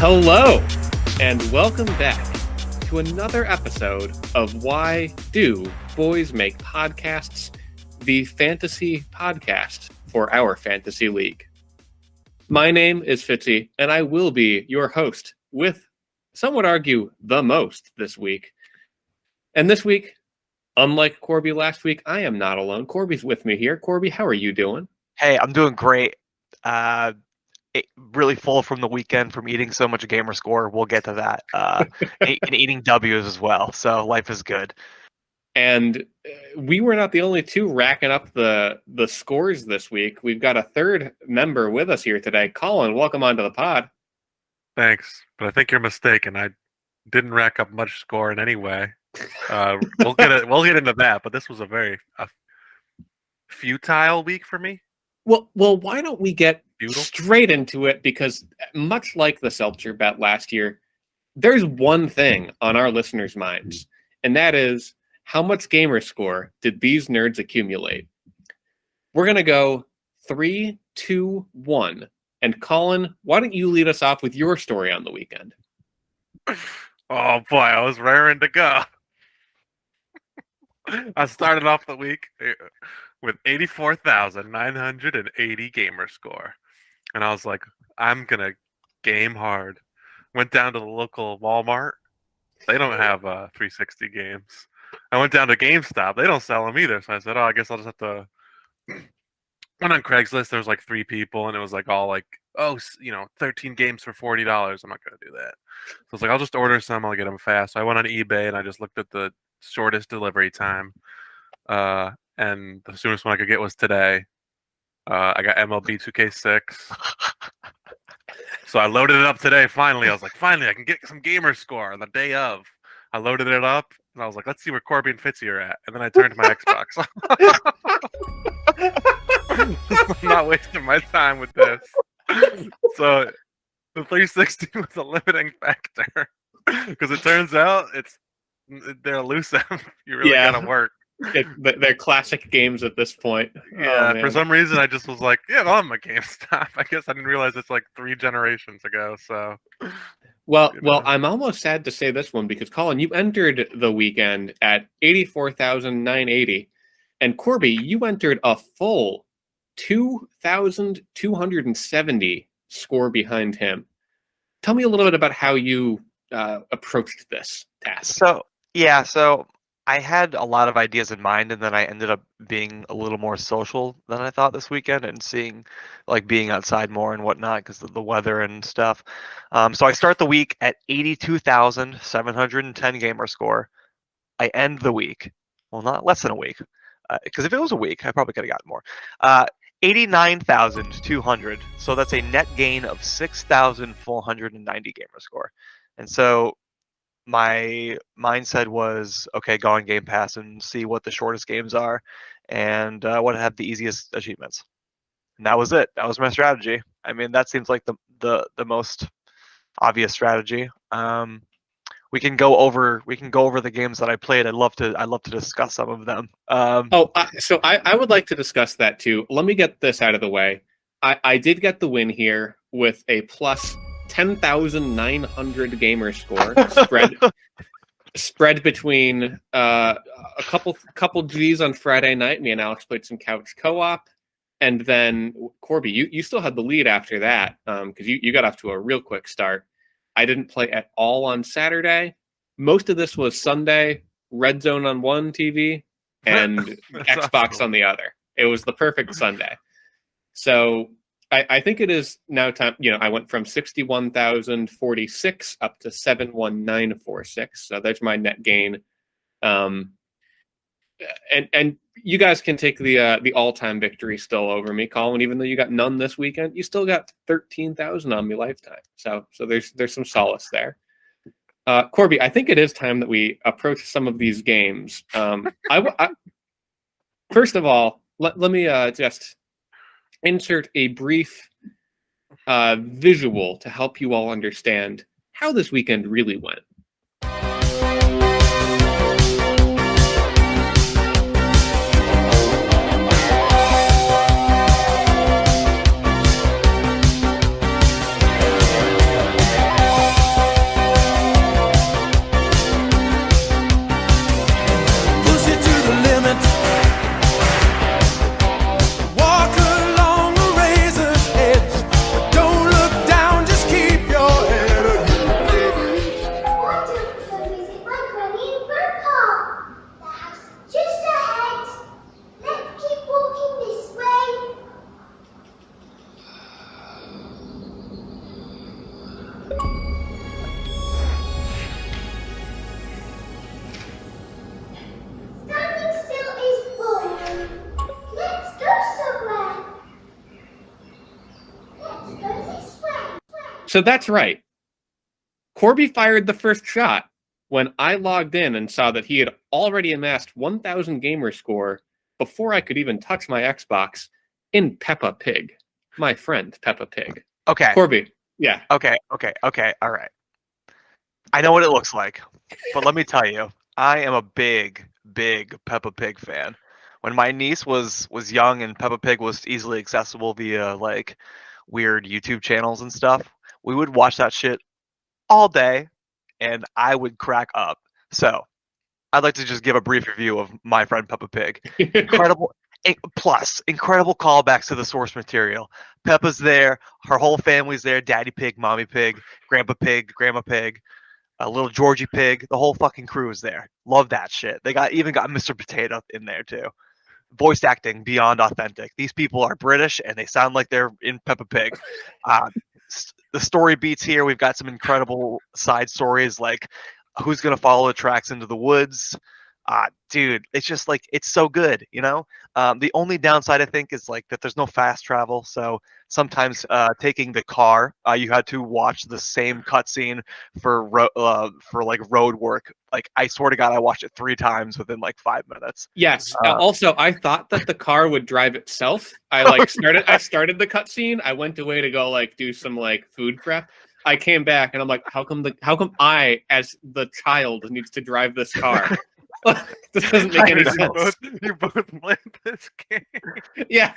Hello, and welcome back to another episode of Why Do Boys Make Podcasts, the fantasy podcast for our fantasy league. My name is Fitzy, and I will be your host with, some would argue, the most this week. And this week, unlike Corby last week, I am not alone. Corby's with me here. Corby, how are you doing? Hey, I'm doing great. Really full from the weekend from eating so much gamer score. We'll get to that. And eating W's as well. So life is good. And we were not the only two racking up the scores this week. We've got a third member with us here today. Colin, welcome onto the pod. Thanks, but I think you're mistaken. I didn't rack up much score in any way. We'll get into that, but this was a very futile week for me. Well, why don't we get straight into it? Because much like the Seltzer bet last year, there's one thing on our listeners' minds, and that is, how much gamer score did these nerds accumulate? We're going to go 3, 2, 1. And Colin, why don't you lead us off with your story on the weekend? Oh boy, I was raring to go. I started off the week with 84,980 gamer score. And I was like, I'm going to game hard. Went down to the local Walmart. They don't have 360 games. I went down to GameStop. They don't sell them either. So I said, I guess I'll just have to... Went on Craigslist. There was like 3 people, and it was like all like, 13 games for $40. I'm not going to do that. So I was like, I'll just order some. I'll get them fast. So I went on eBay, and I just looked at the shortest delivery time. And the soonest one I could get was today. I got MLB 2K6. So I loaded it up today, finally. I was like, finally, I can get some gamer score on the day of. I loaded it up, and I was like, let's see where Corby and Fitzy are at. And then I turned to my Xbox. I'm not wasting my time with this. So the 360 was a limiting factor. Because it turns out they're elusive. You really gotta work. They're classic games at this point. Yeah, for some reason I just was like, I'm a GameStop. I guess I didn't realize it's like 3 generations ago. So, well, I'm almost sad to say this one because Colin, you entered the weekend at 84,980, and Corby, you entered a full 2,270 score behind him. Tell me a little bit about how you approached this task. So I had a lot of ideas in mind, and then I ended up being a little more social than I thought this weekend and being outside more and whatnot because of the weather and stuff. So I start the week at 82,710 gamer score. I end the week, well, not less than a week, because if it was a week, I probably could have gotten more. 89,200. So that's a net gain of 6,490 gamer score. And so my mindset was, okay, go on Game Pass and see what the shortest games are and what have the easiest achievements. And that was it. That was my strategy. I mean, that seems like the most obvious strategy. We can go over the games that I played. I'd love to discuss some of them. So I would like to discuss that too. Let me get this out of the way. I did get the win here with a plus 10,900 gamer score spread between a couple G's on Friday night. Me and Alex played some couch co-op, and then Corby, you still had the lead after that because you got off to a real quick start. I didn't play at all on Saturday. Most of this was Sunday, Red Zone on one TV and Xbox awesome. On the other. It was the perfect Sunday. So I think it is now time. I went from 61,046 up to 71946. So there's my net gain. And you guys can take the all-time victory still over me, Colin. Even though you got none this weekend, you still got 13,000 on me lifetime. So there's some solace there. Corby, I think it is time that we approach some of these games. First of all, let me just insert a brief visual to help you all understand how this weekend really went. So that's right. Corby fired the first shot when I logged in and saw that he had already amassed 1,000 gamer score before I could even touch my Xbox in Peppa Pig. My friend, Peppa Pig. Okay. Corby, yeah. Okay. All right. I know what it looks like, but let me tell you, I am a big Peppa Pig fan. When my niece was young and Peppa Pig was easily accessible via like weird YouTube channels and stuff, we would watch that shit all day, and I would crack up. So I'd like to just give a brief review of my friend Peppa Pig. Incredible. Plus, incredible callbacks to the source material. Peppa's there, her whole family's there. Daddy Pig, Mommy Pig, Grandpa Pig, Grandma Pig, little Georgie Pig. The whole fucking crew is there. Love that shit. They even got Mr. Potato in there too. Voice acting beyond authentic. These people are British and they sound like they're in Peppa Pig. The story beats here. We've got some incredible side stories like who's gonna follow the tracks into the woods. Dude, it's just like it's so good, you know. The only downside I think is like that there's no fast travel. So sometimes taking the car, you had to watch the same cutscene for like road work. Like I swear to God, I watched it 3 times within like 5 minutes. Yes. Also, I thought that the car would drive itself. I started the cutscene. I went away to go like do some like food prep. I came back and I'm like, how come I, as the child, needs to drive this car? This doesn't make any sense. You both played this game. Yeah.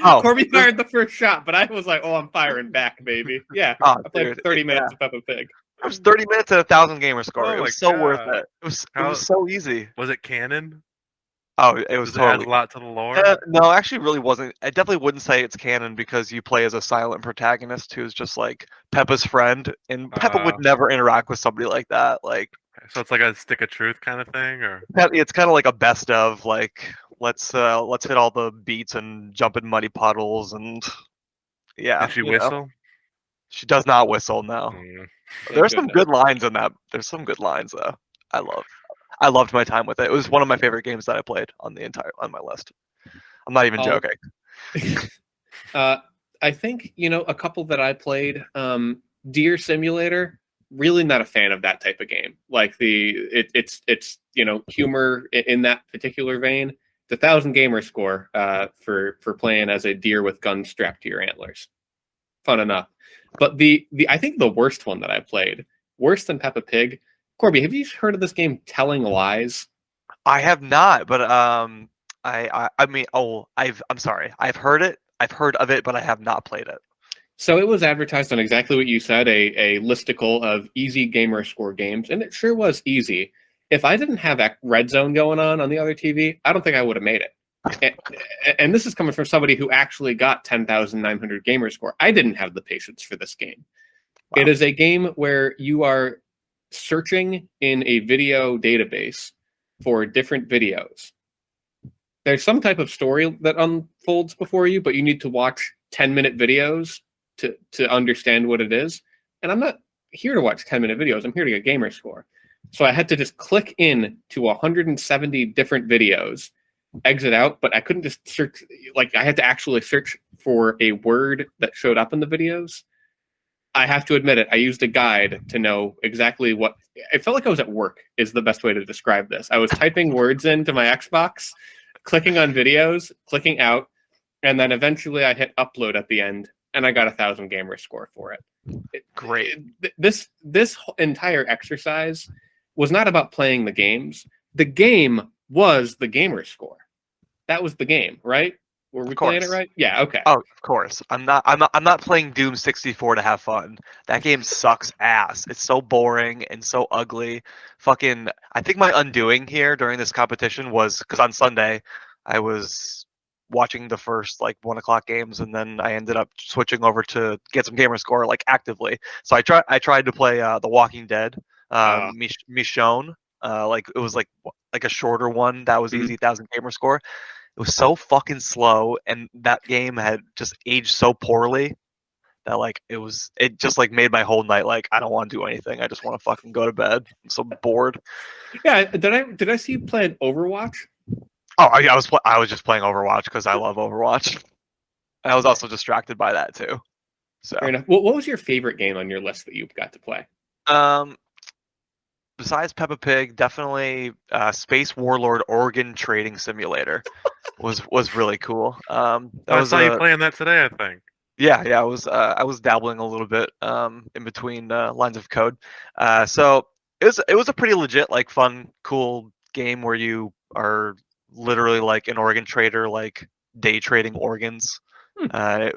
Oh, Corby fired the first shot, but I was like, oh, I'm firing back, baby. Yeah. I played 30 minutes of Peppa Pig. It was 30 minutes at 1,000 gamer score. Oh it was so God. worth it. It was so easy. Was it canon? Oh, it was Does it add totally. a lot to the lore? No, actually, really wasn't. I definitely wouldn't say it's canon because you play as a silent protagonist who's just like Peppa's friend, and Peppa would never interact with somebody like that. Like, so it's like a stick of truth kind of thing, or it's kind of like a best of. Like, let's hit all the beats and jump in muddy puddles, and yeah. Did she whistle? She does not whistle. No. There's some good lines in that. There's some good lines though. I loved my time with it. It was one of my favorite games that I played on my list. I'm not even joking. I think, a couple that I played, Deer Simulator, really not a fan of that type of game. Like it's humor in that particular vein. The 1,000 gamer score for playing as a deer with guns strapped to your antlers. Fun enough. But I think the worst one that I played, worse than Peppa Pig. Corby, have you heard of this game, Telling Lies? I have not, but I'm sorry. I've heard it. I've heard of it, but I have not played it. So it was advertised on exactly what you said, a listicle of easy gamer score games, and it sure was easy. If I didn't have that Red Zone going on the other TV, I don't think I would have made it. And this is coming from somebody who actually got 10,900 gamer score. I didn't have the patience for this game. Wow. It is a game where you are searching in a video database for different videos. There's some type of story that unfolds before you, but you need to watch 10-minute videos to understand what it is. And I'm not here to watch 10-minute videos. I'm here to get gamer score. So I had to just click in to 170 different videos, exit out, but I couldn't just search. Like, I had to actually search for a word that showed up in the videos. I have to admit it, I used a guide to know exactly what... It felt like I was at work, is the best way to describe this. I was typing words into my Xbox, clicking on videos, clicking out, and then eventually I hit upload at the end, and I got 1,000 gamer score for it. Great. This entire exercise was not about playing the games. The game was the gamer score. That was the game, right? Were we playing it right? Yeah, okay. Oh, of course. I'm not playing Doom 64 to have fun. That game sucks ass. It's so boring and so ugly. Fucking I think my undoing here during this competition was because on Sunday I was watching the first like 1:00 games and then I ended up switching over to get some gamer score like actively. So I tried to play The Walking Dead, Michonne. Like it was like a shorter one that was easy 1,000 gamer score. It was so fucking slow, and that game had just aged so poorly that like it just like made my whole night like I don't want to do anything. I just want to fucking go to bed. I'm so bored. Yeah, did I see you playing Overwatch? Oh, I was just playing Overwatch because I love Overwatch. I was also distracted by that too. So, Fair enough. What was your favorite game on your list that you got to play? Besides Peppa Pig, definitely Space Warlord Oregon Trading Simulator was really cool. That I was saw you playing that today, I think. Yeah, I was dabbling a little bit in between lines of code. So it was a pretty legit, like, fun, cool game where you are literally like an organ trader, like day trading organs. Hmm.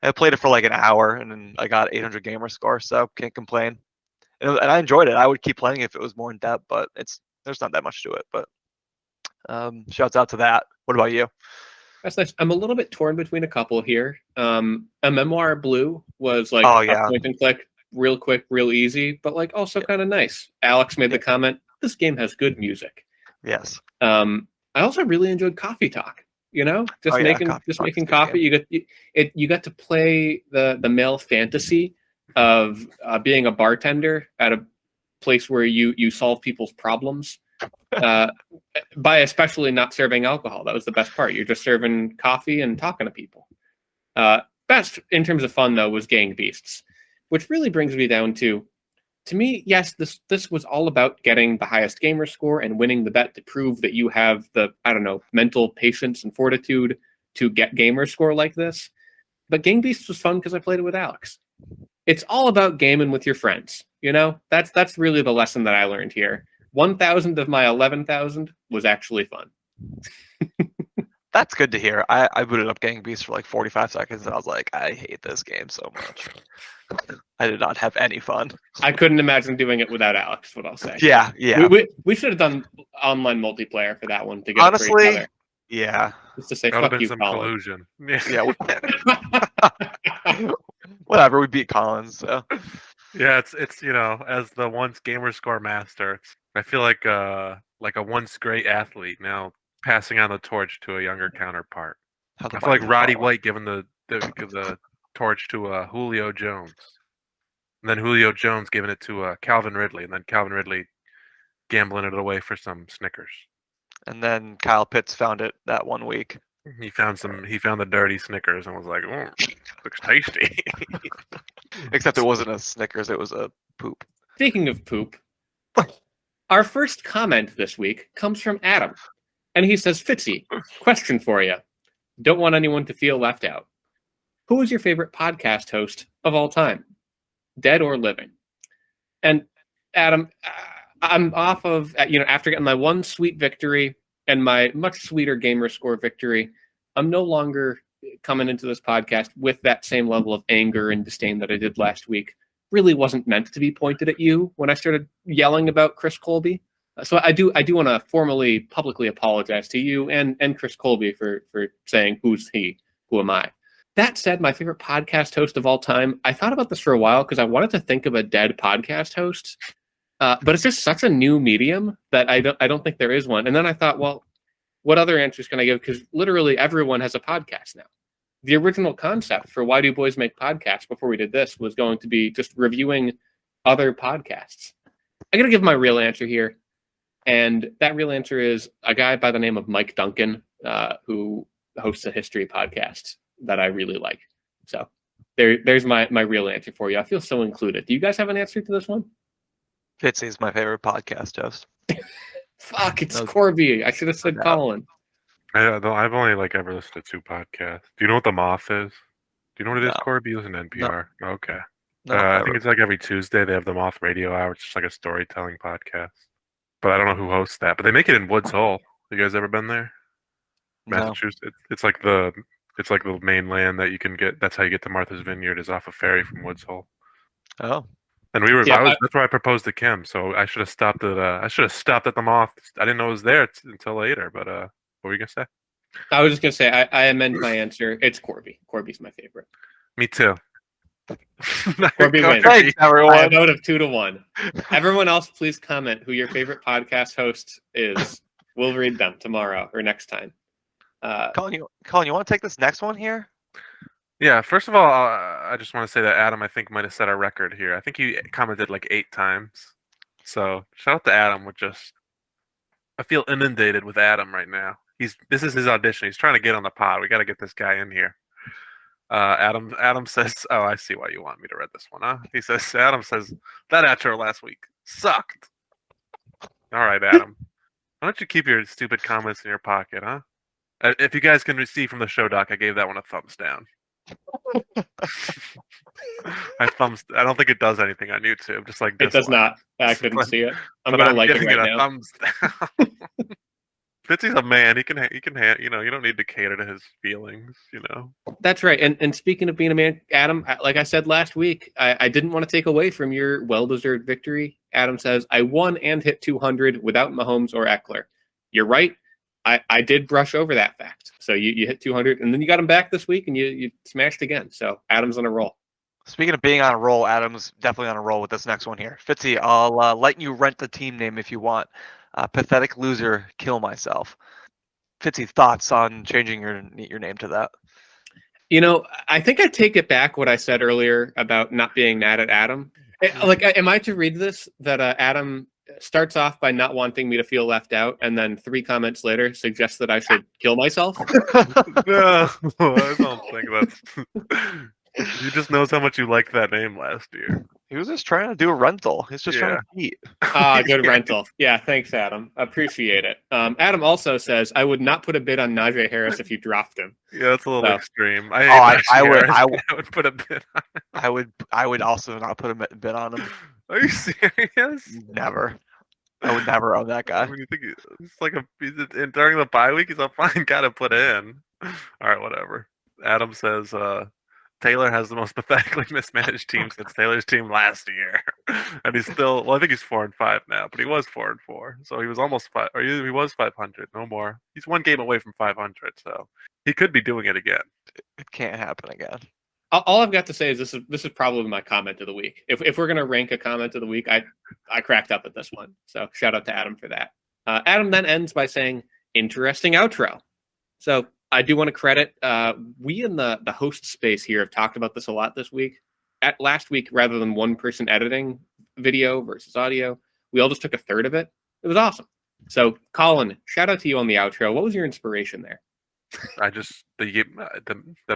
I played it for like an hour and then I got 800 gamer score, so can't complain. And I enjoyed it. I would keep playing if it was more in depth, but there's not that much to it. But shouts out to that. What about you? That's nice. I'm a little bit torn between a couple here. A Memoir Blue was like Oh a yeah, point and click, real quick, real easy, but like also kind of nice. Alex made the comment, "This game has good music." yes. I also really enjoyed Coffee Talk. You know, Oh yeah, Coffee just Talk is a making good coffee. game. You got to play the male fantasy of being a bartender at a place where you solve people's problems. Uh, by especially not serving alcohol. That was the best part. You're just serving coffee and talking to people. Best in terms of fun though was Gang Beasts, which really brings me down to me, yes, this was all about getting the highest gamer score and winning the bet to prove that you have the, I don't know, mental patience and fortitude to get gamer score like this. But Gang Beasts was fun because I played it with Alex. It's all about gaming with your friends. You know, that's really the lesson that I learned here. 1,000 of my 11,000 was actually fun. That's good to hear. I booted up Gang Beasts for like 45 seconds and I was like, I hate this game so much. I did not have any fun. I couldn't imagine doing it without Alex, what I'll say. Yeah. We should have done online multiplayer for that one to get Honestly, it for each other. yeah. Just to say, That would have fuck been you, some Colin. collusion. Yeah. Whatever, we beat Collins, so. Yeah, it's as the once gamer score master, I feel like a once great athlete now passing on the torch to a younger counterpart. How the I feel like mighty Roddy fall. White giving the torch to Julio Jones, and then Julio Jones giving it to Calvin Ridley, and then Calvin Ridley gambling it away for some Snickers. And then Kyle Pitts found it that one week. He found the dirty Snickers and was like, "Oh, looks tasty." Except it wasn't a Snickers, it was a poop. Speaking of poop, our first comment this week comes from Adam. And he says, Fitzy, question for you. Don't want anyone to feel left out. Who is your favorite podcast host of all time? Dead or living? And Adam, I'm off of, after getting my one sweet victory and my much sweeter gamer score victory, I'm no longer coming into this podcast with that same level of anger and disdain that I did last week. Really wasn't meant to be pointed at you when I started yelling about Chris Colby. So I do want to formally, publicly apologize to you and Chris Colby for saying who's he, who am I. That said, my favorite podcast host of all time, I thought about this for a while because I wanted to think of a dead podcast host, but it's just such a new medium that I don't think there is one. And then I thought, well, what other answers can I give? Because literally everyone has a podcast now. The original concept for Why Do Boys Make Podcasts before we did this was going to be just reviewing other podcasts. I got to give my real answer here. And that real answer is a guy by the name of Mike Duncan, who hosts a history podcast that I really like. So there's my real answer for you. I feel so included. Do you guys have an answer to this one? Fitzy's my favorite podcast host. Fuck, it's Corby. I should have said Colin. I've only ever listened to 2 podcasts. Do you know what The Moth is? Do you know what it is, Corby? You listen to NPR. No. Okay. No, I think it's every Tuesday they have The Moth Radio Hour. It's just like a storytelling podcast. But I don't know who hosts that. But they make it in Woods Hole. You guys ever been there? Massachusetts. No. It's like the mainland that you can get. That's how you get to Martha's Vineyard, is off a ferry from Woods Hole. Oh. And that's where I proposed to Kim. So I should have stopped at The Moth. I didn't know it was there until later. But what were you gonna say? I was just gonna say I amend my answer. It's Corby. Corby's my favorite. Me too. Corby wins. Thanks, everyone. By a vote of 2-1. Everyone else, please comment who your favorite podcast host is. We'll read them tomorrow or next time. Colin, you want to take this next one here? Yeah. First of all, I just want to say that Adam, I think, might have set a record here. I think he commented 8 times. So shout out to Adam. I feel inundated with Adam right now. This is his audition. He's trying to get on the pod. We got to get this guy in here. Adam says, "Oh, I see why you want me to read this one, huh?" He says, "Adam says that outro last week sucked." All right, Adam. Why don't you keep your stupid comments in your pocket, huh? If you guys can see from the show doc, I gave that one a thumbs down. I don't think it does anything on YouTube. Just like It does dislike. not. I couldn't But- see it. I'm but gonna I'm like it giving right a now. thumbs down. Fitzy's a man. He can. You don't need to cater to his feelings. That's right. And speaking of being a man, Adam, like I said last week, I didn't want to take away from your well-deserved victory. Adam says, I won and hit 200 without Mahomes or Eckler. You're right. I did brush over that fact. So you hit 200, and then you got him back this week, and you smashed again. So Adam's on a roll. Speaking of being on a roll, Adam's definitely on a roll with this next one here. Fitzy, I'll let you rent the team name if you want. Pathetic loser, kill myself. Fitzy, thoughts on changing your name to that? I think I take it back what I said earlier about not being mad at Adam. Like, am I to read this that Adam starts off by not wanting me to feel left out, and then 3 comments later suggests that I should kill myself? No, I don't think that's. He just knows how much you liked that name last year. He was just trying to do a rental. He's just trying to cheat. Good rental. Yeah, thanks, Adam. Appreciate it. Adam also says, I would not put a bid on Najee Harris if you dropped him. Yeah, that's a little extreme. I would put a bid on him. I would also not put a bid on him. Are you serious? Never. I would never own that guy. I mean, you think it's like during the bye week, he's a fine guy to put in. All right, whatever. Adam says, Taylor has the most pathetically mismanaged team since Taylor's team last year, and he's still. Well, I think he's 4-5 now, but he was 4-4, so he was almost 5. Or he was 500, no more. He's 1 game away from 500, so he could be doing it again. It can't happen again. All I've got to say is this is probably my comment of the week. If we're gonna rank a comment of the week, I cracked up at this one. So shout out to Adam for that. Adam then ends by saying, "Interesting outro." So I do want to credit. We in the host space here have talked about this a lot this week. Last week, rather than one person editing video versus audio, we all just took a third of it. It was awesome. So Colin, shout out to you on the outro. What was your inspiration there? I just the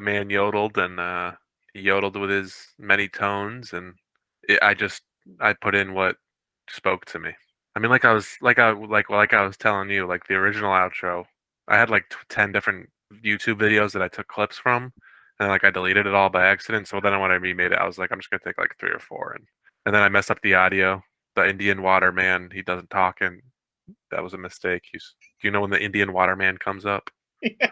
man yodeled, and he yodeled with his many tones, and I put in what spoke to me. I mean, like I was telling you, like the original outro, I had like 10 different YouTube videos that I took clips from, and like I deleted it all by accident. So then when I remade it, I was like, I'm just gonna take like 3 or 4, and then I messed up the audio. The Indian water man, he doesn't talk, and that was a mistake. Do you know when the Indian water man comes up? Yeah.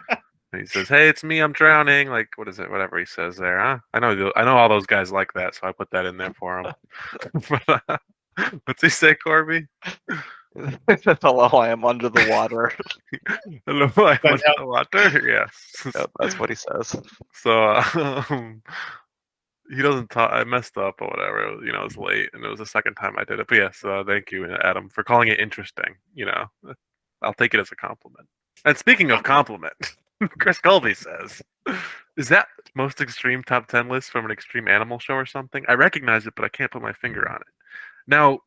And he says, "Hey, it's me. I'm drowning." Like, what is it? Whatever he says there, huh? I know all those guys like that, so I put that in there for him. What's he say, Corby? Hello, I am under the water. Hello, I'm under the water. Yes, Yep, that's what he says. So he doesn't talk. I messed up or whatever. It was late, and it was the second time I did it. But yes, thank you, Adam, for calling it interesting. I'll take it as a compliment. And speaking of compliment, Chris Colby says, "Is that most extreme top 10 list from an extreme animal show or something? I recognize it, but I can't put my finger on it." Now,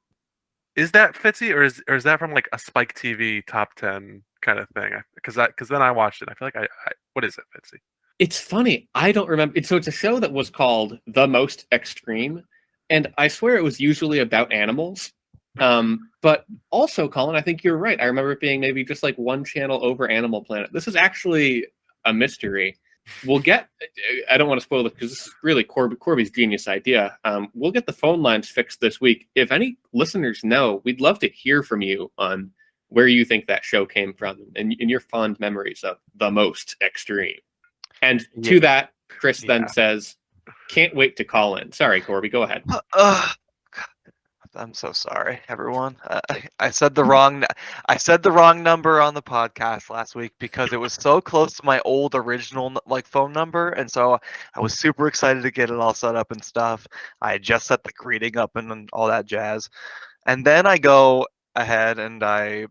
is that Fitzy, or is that from like a Spike TV top 10 kind of thing? Because then I watched it. I feel like I what is it, Fitzy? It's funny. I don't remember. So it's a show that was called The Most Extreme, and I swear it was usually about animals. But also, Colin, I think you're right. I remember it being maybe just like one channel over Animal Planet. This is actually a mystery. I don't want to spoil it because this is really Corby's genius idea. We'll get the phone lines fixed this week. If any listeners know, we'd love to hear from you on where you think that show came from and your fond memories of The Most Extreme. And to that, Chris then says, "Can't wait to call in." Sorry, Corby, go ahead. I'm so sorry, everyone. I said the wrong number on the podcast last week because it was so close to my old original phone number, and so I was super excited to get it all set up and stuff. I had just set the greeting up and all that jazz, and then I go ahead and I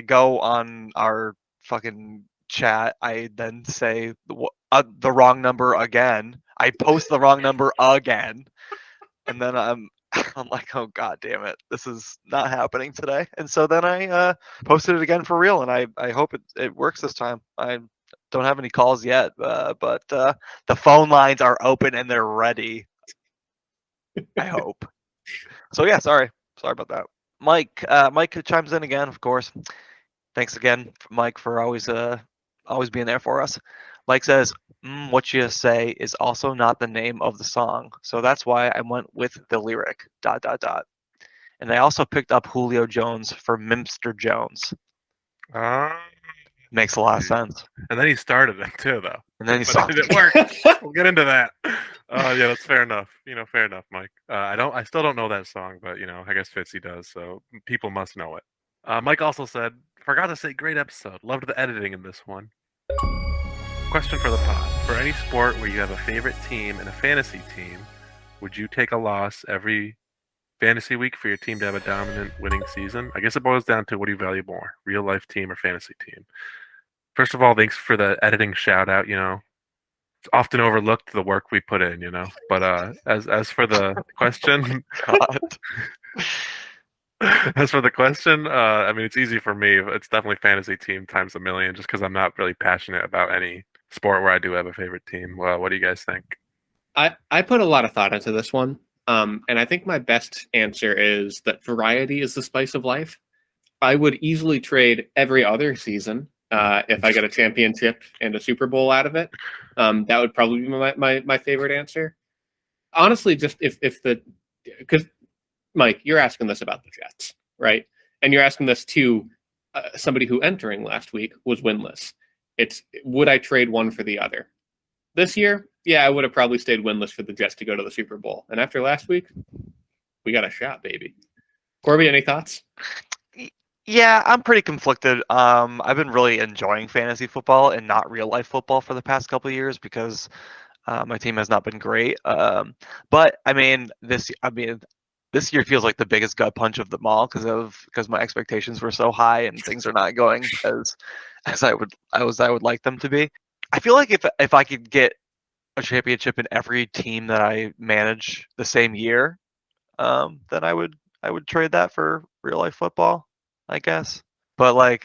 go on our fucking chat. I then say the wrong number again. I post the wrong number again, and then I'm like, oh god damn it, this is not happening today. And so then I posted it again for real, and I hope it works this time. I don't have any calls yet, but the phone lines are open and they're ready. I hope. So yeah, sorry about that. Mike chimes in again, of course. Thanks again, Mike, for always being there for us. Mike says, "What you say is also not the name of the song, so that's why I went with the lyric. ... And I also picked up Julio Jones for Mimster Jones. Makes a lot of sense. And then he started it too, though. And then he But it didn't work. We'll get into that. Yeah, that's fair enough. Fair enough, Mike. I still don't know that song, but I guess Fitzy does, so people must know it. Mike also said, "Forgot to say, great episode. Loved the editing in this one." Question for the pod: for any sport where you have a favorite team and a fantasy team, would you take a loss every fantasy week for your team to have a dominant winning season? I guess it boils down to, what do you value more, real life team or fantasy team? First of all, thanks for the editing shout out. It's often overlooked, the work we put in, But as for the question, as for the question, it's easy for me. It's definitely fantasy team times a million, just because I'm not really passionate about any sport where I do have a favorite team. Well, what do you guys think? I put a lot of thought into this one. And I think my best answer is that variety is the spice of life. I would easily trade every other season if I get a championship and a Super Bowl out of it. That would probably be my favorite answer. Honestly, just because Mike, you're asking this about the Jets, right? And you're asking this to somebody who entering last week was winless. Would I trade one for the other? This year, yeah, I would have probably stayed winless for the Jets to go to the Super Bowl. And after last week, we got a shot, baby. Corby, any thoughts? Yeah, I'm pretty conflicted. I've been really enjoying fantasy football and not real life football for the past couple of years because my team has not been great. But this year feels like the biggest gut punch of them all because my expectations were so high and things are not going as I would like them to be. I feel like if I could get a championship in every team that I manage the same year, then I would trade that for real life football, I guess. But I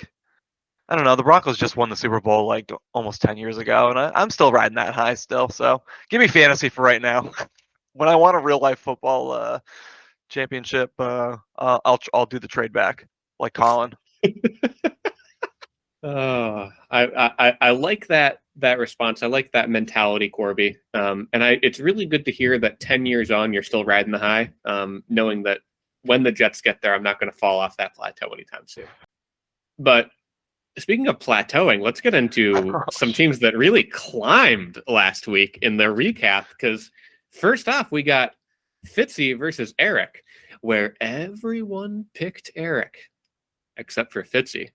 don't know. The Broncos just won the Super Bowl like almost 10 years ago, and I'm still riding that high still. So give me fantasy for right now. When I want a real life football championship, I'll do the trade back like Colin. I like that response. I like that mentality, Corby. It's really good to hear that 10 years on, you're still riding the high, knowing that when the Jets get there, I'm not going to fall off that plateau anytime soon. But speaking of plateauing, let's get into some teams that really climbed last week in the recap. Because first off, we got Fitzy versus Eric, where everyone picked Eric except for Fitzy.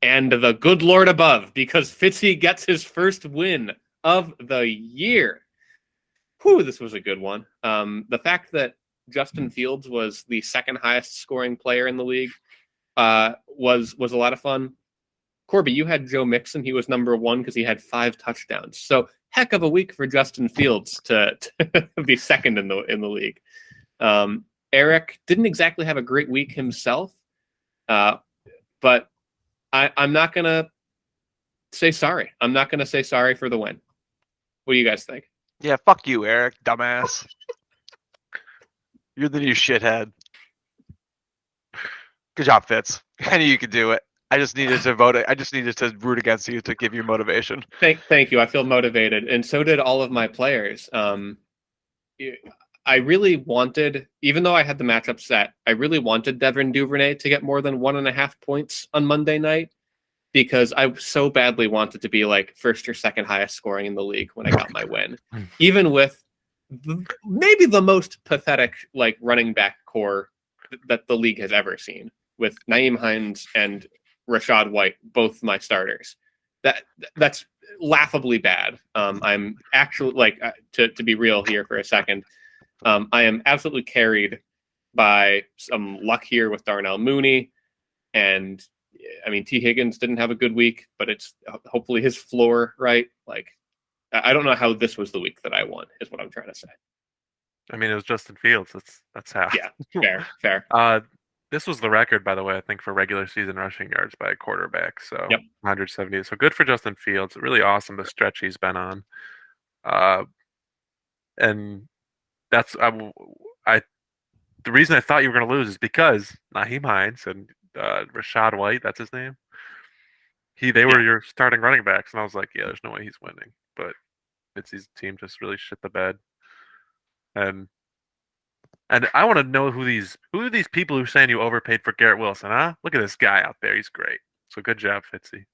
And the good Lord above, because Fitzy gets his first win of the year. Whew, this was a good one. The fact that Justin Fields was the second highest scoring player in the league was a lot of fun. Corby, you had Joe Mixon. He was number one because he had 5 touchdowns. So heck of a week for Justin Fields to be second in the league. Eric didn't exactly have a great week himself, but I'm not going to say sorry. I'm not going to say sorry for the win. What do you guys think? Yeah, fuck you, Eric, dumbass. You're the new shithead. Good job, Fitz. I knew you could do it. I just needed to vote. I just needed to root against you to give you motivation. Thank you. I feel motivated, and so did all of my players. I really wanted, even though I had the matchup set, I really wanted Devin Duvernay to get more than 1.5 points on Monday night because I so badly wanted to be like first or second highest scoring in the league when I got my win, even with maybe the most pathetic running back core that the league has ever seen, with Nyheim Hines and Rashad White, both my starters. That's laughably bad. I'm actually to be real here for a second. I am absolutely carried by some luck here with Darnell Mooney. And T. Higgins didn't have a good week, but it's hopefully his floor, right? I don't know how this was the week that I won, is what I'm trying to say. It was Justin Fields. That's how. Yeah, fair. This was the record, by the way, I think, for regular season rushing yards by a quarterback. So Yep. 170. So good for Justin Fields. Really awesome the stretch he's been on. And that's I the reason I thought you were going to lose is because Naheem Hines and Rashad White, that's his name. They were your starting running backs, and I was like, yeah, there's no way he's winning. But Fitzy's team just really shit the bed. And I want to know who are these people who are saying you overpaid for Garrett Wilson, huh? Look at this guy out there. He's great. So good job, Fitzy.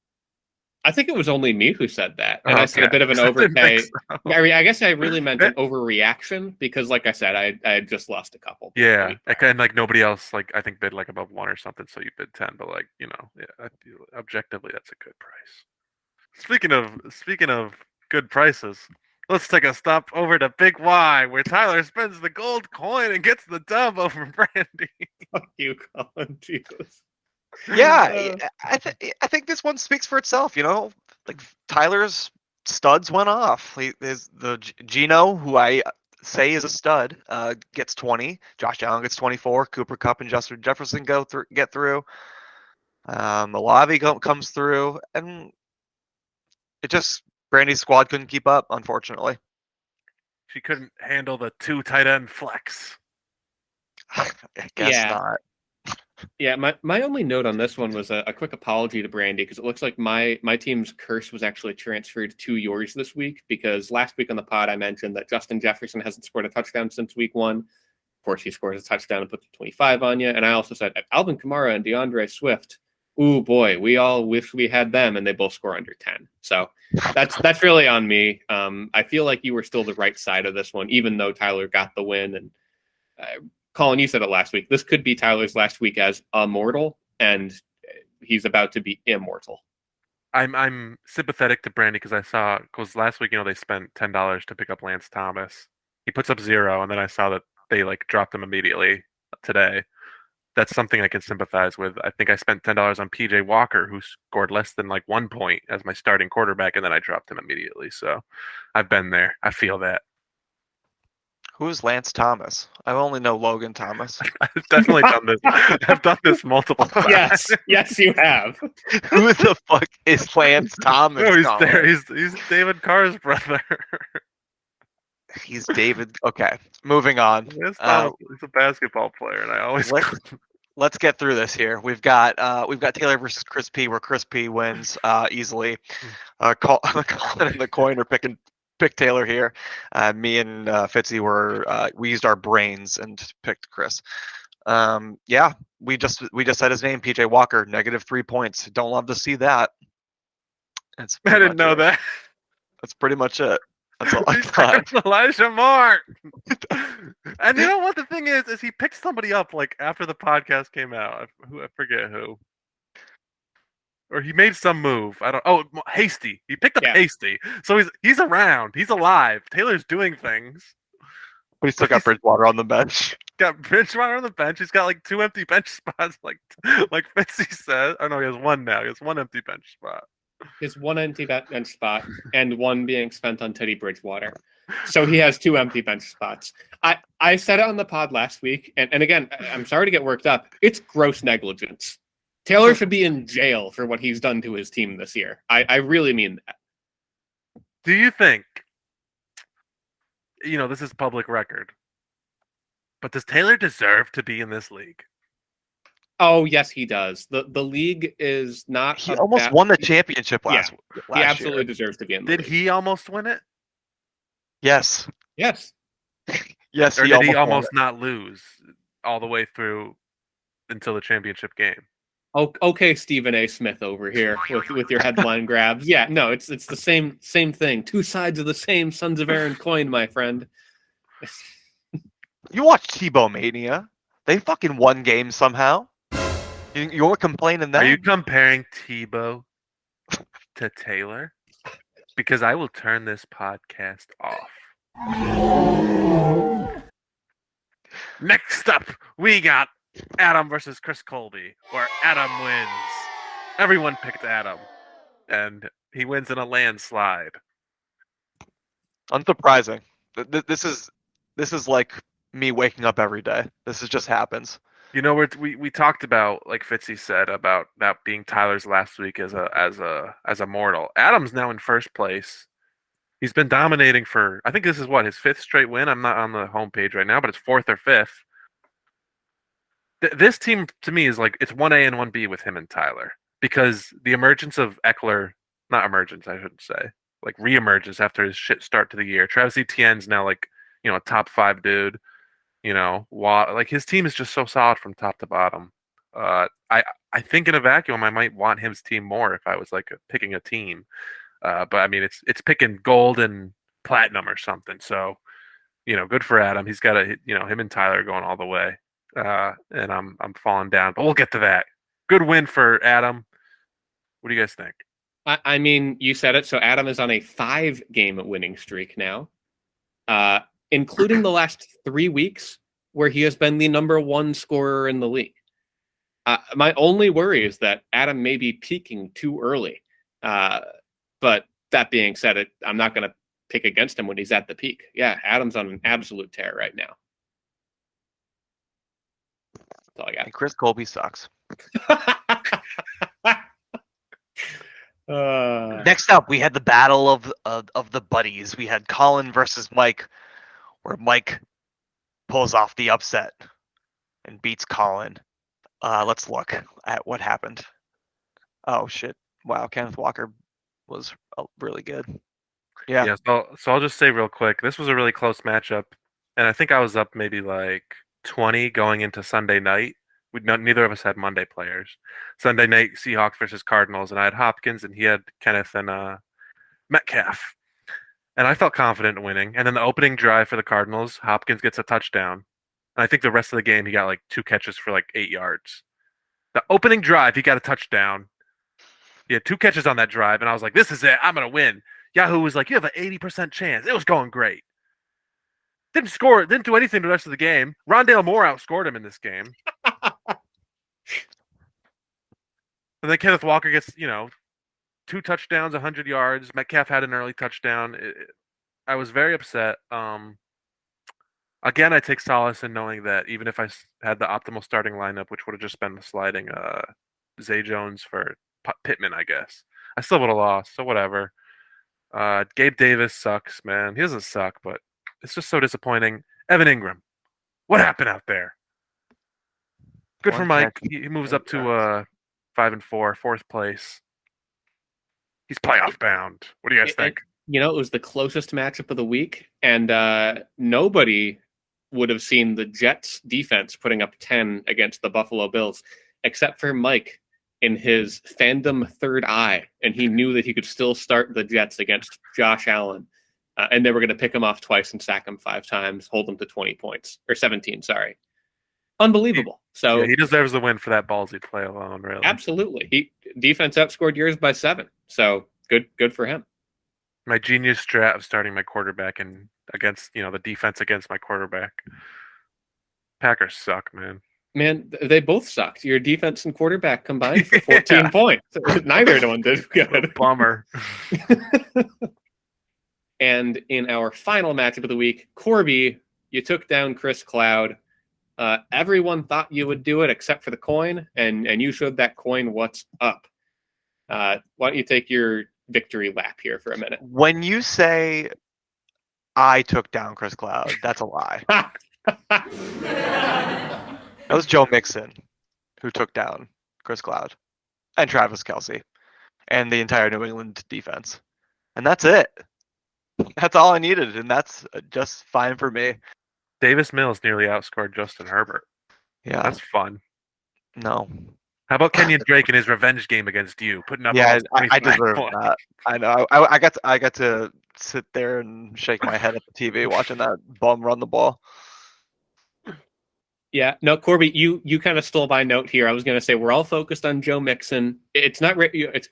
I think it was only me who said that, and Okay. I said a bit of an I didn't overpay. think so. I guess I really meant an overreaction because, like I said, I had just lost a couple. Yeah, and like nobody else, like I think bid like above 1 or something, so you bid 10. But like yeah, objectively, that's a good price. Speaking of good prices, let's take a stop over to Big Y, where Tyler spends the gold coin and gets the dub over Brandy. Fuck you, Colin. Jesus. Yeah, I think this one speaks for itself. Like Tyler's studs went off. Gino, who I say is a stud, gets 20. Josh Allen gets 24. Cooper Kupp and Justin Jefferson get through. Olave comes through, and Brandy's squad couldn't keep up, unfortunately. She couldn't handle the 2 tight end flex. I guess not. Yeah, my only note on this one was a quick apology to Brandy, because it looks like my team's curse was actually transferred to yours this week, because last week on the pod I mentioned that Justin Jefferson hasn't scored a touchdown since week 1. Of course, he scores a touchdown and puts 25 on you. And I also said Alvin Kamara and DeAndre Swift. Ooh boy, we all wish we had them, and they both score under 10. So that's really on me. I feel like you were still the right side of this one, even though Tyler got the win. And Colin, you said it last week. This could be Tyler's last week as immortal, and he's about to be immortal. I'm sympathetic to Brandy because last week, they spent $10 to pick up Lance Thomas. He puts up 0, and then I saw that they dropped him immediately today. That's something I can sympathize with. I think I spent $10 on PJ Walker, who scored less than 1 point as my starting quarterback, and then I dropped him immediately. So I've been there. I feel that. Who's Lance Thomas? I only know Logan Thomas. I've definitely done this. I've done this multiple times. Yes, you have. Who the fuck is Lance Thomas? No, he's there. He's David Carr's brother. He's David. Okay, moving on. He's a basketball player, and I always. Let's get through this here. We've got Taylor versus Chris P, where Chris P wins easily. Colin and the coin are pick Taylor here. Me and Fitzy we used our brains and picked Chris. Yeah, we just said his name, PJ Walker, -3 points. Don't love to see that. I didn't know that. That's pretty much it. That's all I thought. Elijah Moore. And you know what the thing is he picked somebody up after the podcast came out. I forget who. Or he made some move. Hasty. He picked up Hasty. So he's around. He's alive. Taylor's doing things. But he's still got Bridgewater on the bench. Got Bridgewater on the bench. He's got 2 empty bench spots, like Fitzy said. Oh no, he has 1 now. He has 1 empty bench spot. He has 1 empty bench spot and 1 being spent on Teddy Bridgewater. So he has 2 empty bench spots. I said it on the pod last week, and again, I'm sorry to get worked up. It's gross negligence. Taylor should be in jail for what he's done to his team this year. I really mean that. Do you think, this is public record, but does Taylor deserve to be in this league? Oh, yes, he does. The league is not... He almost won the championship last year. He absolutely deserves to be in the league. Did he almost win it? Yes. Yes. Yes, or did he almost not lose all the way through until the championship game? Oh, okay, Stephen A. Smith over here with your headline grabs. Yeah, no, it's the same thing. 2 sides of the same Sons of Aaron coin, my friend. You watch Tebow Mania. They fucking won games somehow. You weren't complaining that. Are you comparing Tebow to Taylor? Because I will turn this podcast off. Next up, we got Adam versus Chris Colby, where Adam wins. Everyone picked Adam, and he wins in a landslide. Unsurprising. This is like me waking up every day. This just happens. You know, we talked about, like Fitzy said, about that being Tyler's last week as a mortal. Adam's now in first place. He's been dominating for, I think this is what, his fifth straight win. I'm not on the homepage right now, but it's fourth or fifth. This team to me is like it's 1A and 1B with him and Tyler because the emergence of Eckler, not emergence, I shouldn't say, like reemergence after his shit start to the year. Travis Etienne's now like, a top 5 dude. Like his team is just so solid from top to bottom. I think in a vacuum I might want his team more if I was like picking a team. But I mean it's picking gold and platinum or something. So good for Adam. He's got him and Tyler going all the way. And I'm falling down, but we'll get to that. Good win for Adam. What do you guys think? I mean, you said it. So Adam is on a 5-game winning streak now, including the last 3 weeks where he has been the number 1 scorer in the league. My only worry is that Adam may be peaking too early. But that being said, I'm not going to pick against him when he's at the peak. Yeah, Adam's on an absolute tear right now. That's all I got. And Chris Colby sucks. Next up, we had the battle of the buddies. We had Colin versus Mike, where Mike pulls off the upset and beats Colin. Let's look at what happened. Oh shit! Wow, Kenneth Walker was really good. Yeah. So I'll just say real quick, this was a really close matchup, and I think I was up maybe like 20 going into Sunday night. Neither of us had Monday players. Sunday night, Seahawks versus Cardinals, and I had Hopkins, and he had Kenneth and Metcalf. And I felt confident in winning. And then the opening drive for the Cardinals, Hopkins gets a touchdown. And I think the rest of the game, he got like 2 catches for like 8 yards. The opening drive, he got a touchdown. He had 2 catches on that drive, and I was like, this is it. I'm going to win. Yahoo was like, you have an 80% chance. It was going great. Didn't do anything the rest of the game. Rondale Moore outscored him in this game. And then Kenneth Walker gets, 2 touchdowns, 100 yards. Metcalf had an early touchdown. I was very upset. Again, I take solace in knowing that even if I had the optimal starting lineup, which would have just been the sliding Zay Jones for Pittman, I guess, I still would have lost. So whatever. Gabe Davis sucks, man. He doesn't suck, but it's just so disappointing. Evan Ingram, what happened out there? Good for Mike. He moves up to 5-4, 4th place. He's playoff bound. What do you guys think? It was the closest matchup of the week, and nobody would have seen the Jets defense putting up 10 against the Buffalo Bills, except for Mike in his fandom third eye, and he knew that he could still start the Jets against Josh Allen, and they were going to pick him off twice and sack him 5 times, hold him to 20 points, or 17, sorry. Unbelievable. So yeah, he deserves the win for that ballsy play alone, really. Absolutely. Defense outscored yours by 7. So good for him. My genius strat of starting my quarterback and against, the defense against my quarterback. Packers suck, man. Man, they both sucked. Your defense and quarterback combined for 14 points. Neither one did good. Bummer. And in our final matchup of the week, Corby, you took down Chris Cloud. Everyone thought you would do it except for the coin, and you showed that coin what's up. Why don't you take your victory lap here for a minute? When you say I took down Chris Cloud, that's a lie. That was Joe Mixon who took down Chris Cloud and Travis Kelce and the entire New England defense. And that's it. That's all I needed, and that's just fine for me. Davis Mills nearly outscored Justin Herbert. Yeah. That's fun. No. How about Kenyon Drake in his revenge game against you, putting up? Yeah, I deserve that. I know. I got to sit there and shake my head at the TV watching that bum run the ball. Yeah, no, Corby, you kind of stole my note here. I was going to say we're all focused on Joe Mixon. It's not.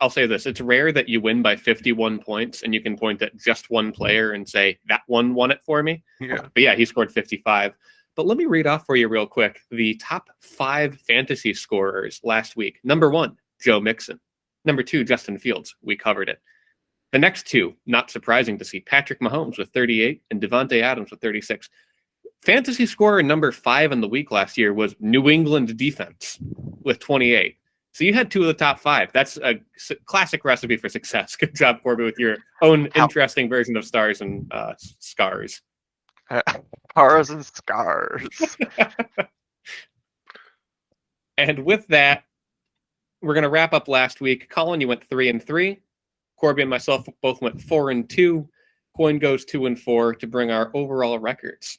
I'll say this: it's rare that you win by 51 points, and you can point at just one player and say that one won it for me. Yeah. But yeah, he scored 55. But let me read off for you real quick the top 5 fantasy scorers last week. Number 1, Joe Mixon. Number 2, Justin Fields. We covered it. The next 2, not surprising to see, Patrick Mahomes with 38 and Devontae Adams with 36. fantasy scorer number 5 in the week last year was New England defense with 28. So you had 2 of the top 5. That's a classic recipe for success. Good job, Corby, with your own interesting version of stars and scars. Stars and scars. And with that, we're going to wrap up last week. Colin, you went 3-3. Corby and myself both went 4-2. Coin goes 2-4 to bring our overall records.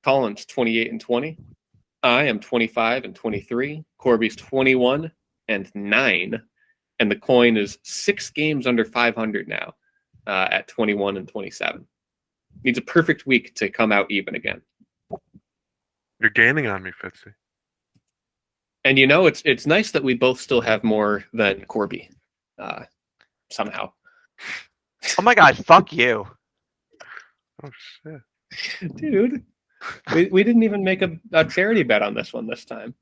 Colin's 28-20. I am 25-23. Corby's 21-9. And the coin is 6 games under 500 now at 21-27. Needs a perfect week to come out even again. You're gaining on me, Fitzy. And it's nice that we both still have more than Corby somehow. Oh my God, fuck you. Oh shit. Dude, we didn't even make a charity bet on this one this time.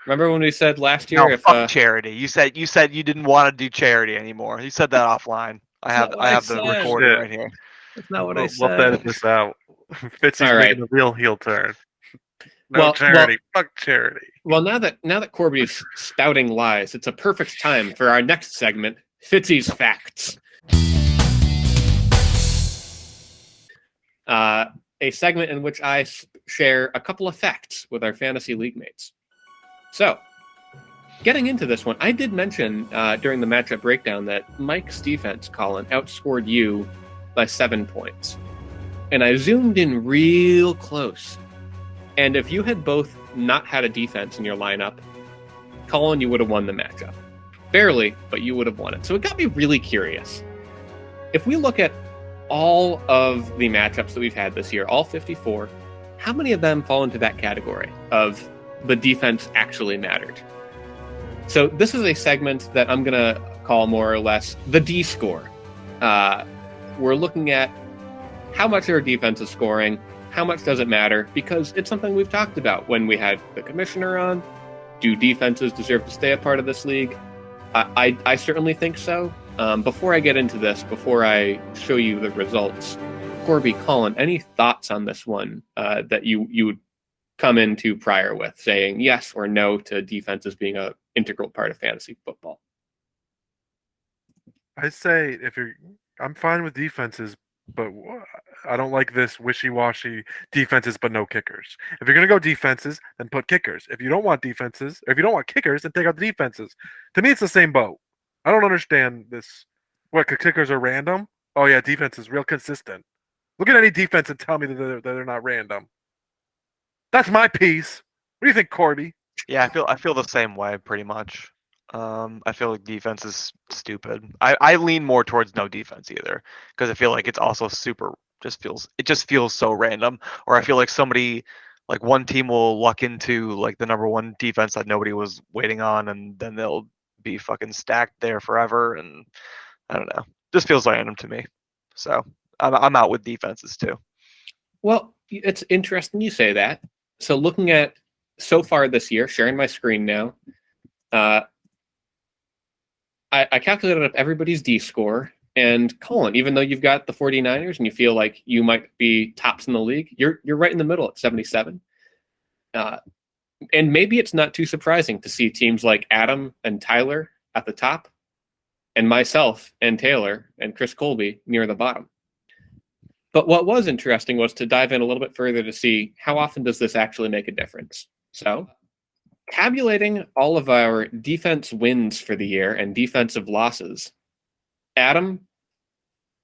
Remember when we said last year? No, fuck charity. You said you didn't want to do charity anymore. You said that offline. I have the recording right here. That's not what I said. We'll edit this out. Fitzy's making a real heel turn. No charity. Fuck charity. Well, now that Corby's spouting lies, it's a perfect time for our next segment, Fitzy's Facts. A segment in which I share a couple of facts with our fantasy league mates. So, getting into this one, I did mention during the matchup breakdown that Mike's defense, Colin, outscored you by 7 points. And I zoomed in real close. And if you had both not had a defense in your lineup, Colin, you would have won the matchup. Barely, but you would have won it. So it got me really curious. If we look at all of the matchups that we've had this year, all 54, how many of them fall into that category of the defense actually mattered? So this is a segment that I'm going to call more or less the D score. We're looking at how much our defense is scoring, how much does it matter, because it's something we've talked about when we had the commissioner on. Do defenses deserve to stay a part of this league? I certainly think so. Before I get into this, before I show you the results, Corby, Colin, any thoughts on this one that you would come into prior with, saying yes or no to defenses being an integral part of fantasy football? I say I'm fine with defenses, but I don't like this wishy-washy defenses but no kickers. If you're going to go defenses, then put kickers. If you don't want defenses, or if you don't want kickers, then take out the defenses. To me, it's the same boat. I don't understand this. What, kickers are random? Oh yeah, defense is real consistent. Look at any defense and tell me that they're not random. That's my piece. What do you think, Corby? Yeah, I feel the same way pretty much. I feel like defense is stupid. I lean more towards no defense either, because I feel like it's also it just feels so random. Or I feel like like one team will luck into like the number 1 defense that nobody was waiting on, and then they'll be fucking stacked there forever. And I don't know, just feels random to me. So I'm out with defenses too. Well, it's interesting you say that. So looking at so far this year, sharing my screen now, I calculated up everybody's D score, and Colin, even though you've got the 49ers and you feel like you might be tops in the league, you're right in the middle at 77. And maybe it's not too surprising to see teams like Adam and Tyler at the top, and myself and Taylor and Chris Colby near the bottom. But what was interesting was to dive in a little bit further to see how often does this actually make a difference. So, tabulating all of our defense wins for the year and defensive losses, Adam,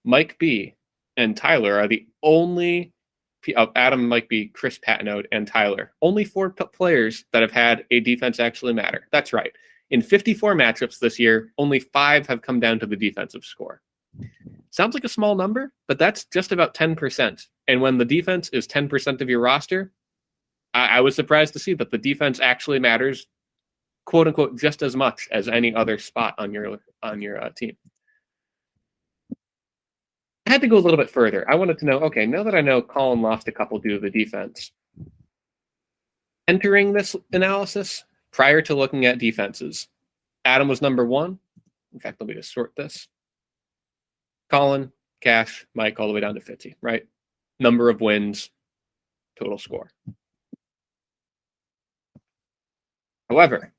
Mike B, and Tyler are the only Adam, Mike B, Chris Patnode, and Tyler. Only 4 players that have had a defense actually matter. That's right. In 54 matchups this year, only 5 have come down to the defensive score. Sounds like a small number, but that's just about 10%. And when the defense is 10% of your roster, I was surprised to see that the defense actually matters, quote unquote, just as much as any other spot on your team. I had to go a little bit further. I wanted to know, okay, now that I know Colin lost a couple due to the defense, entering this analysis prior to looking at defenses, Adam was number 1. In fact, let me just sort this. Colin, Cash, Mike, all the way down to Fitzy, right? Number of wins. total score. However,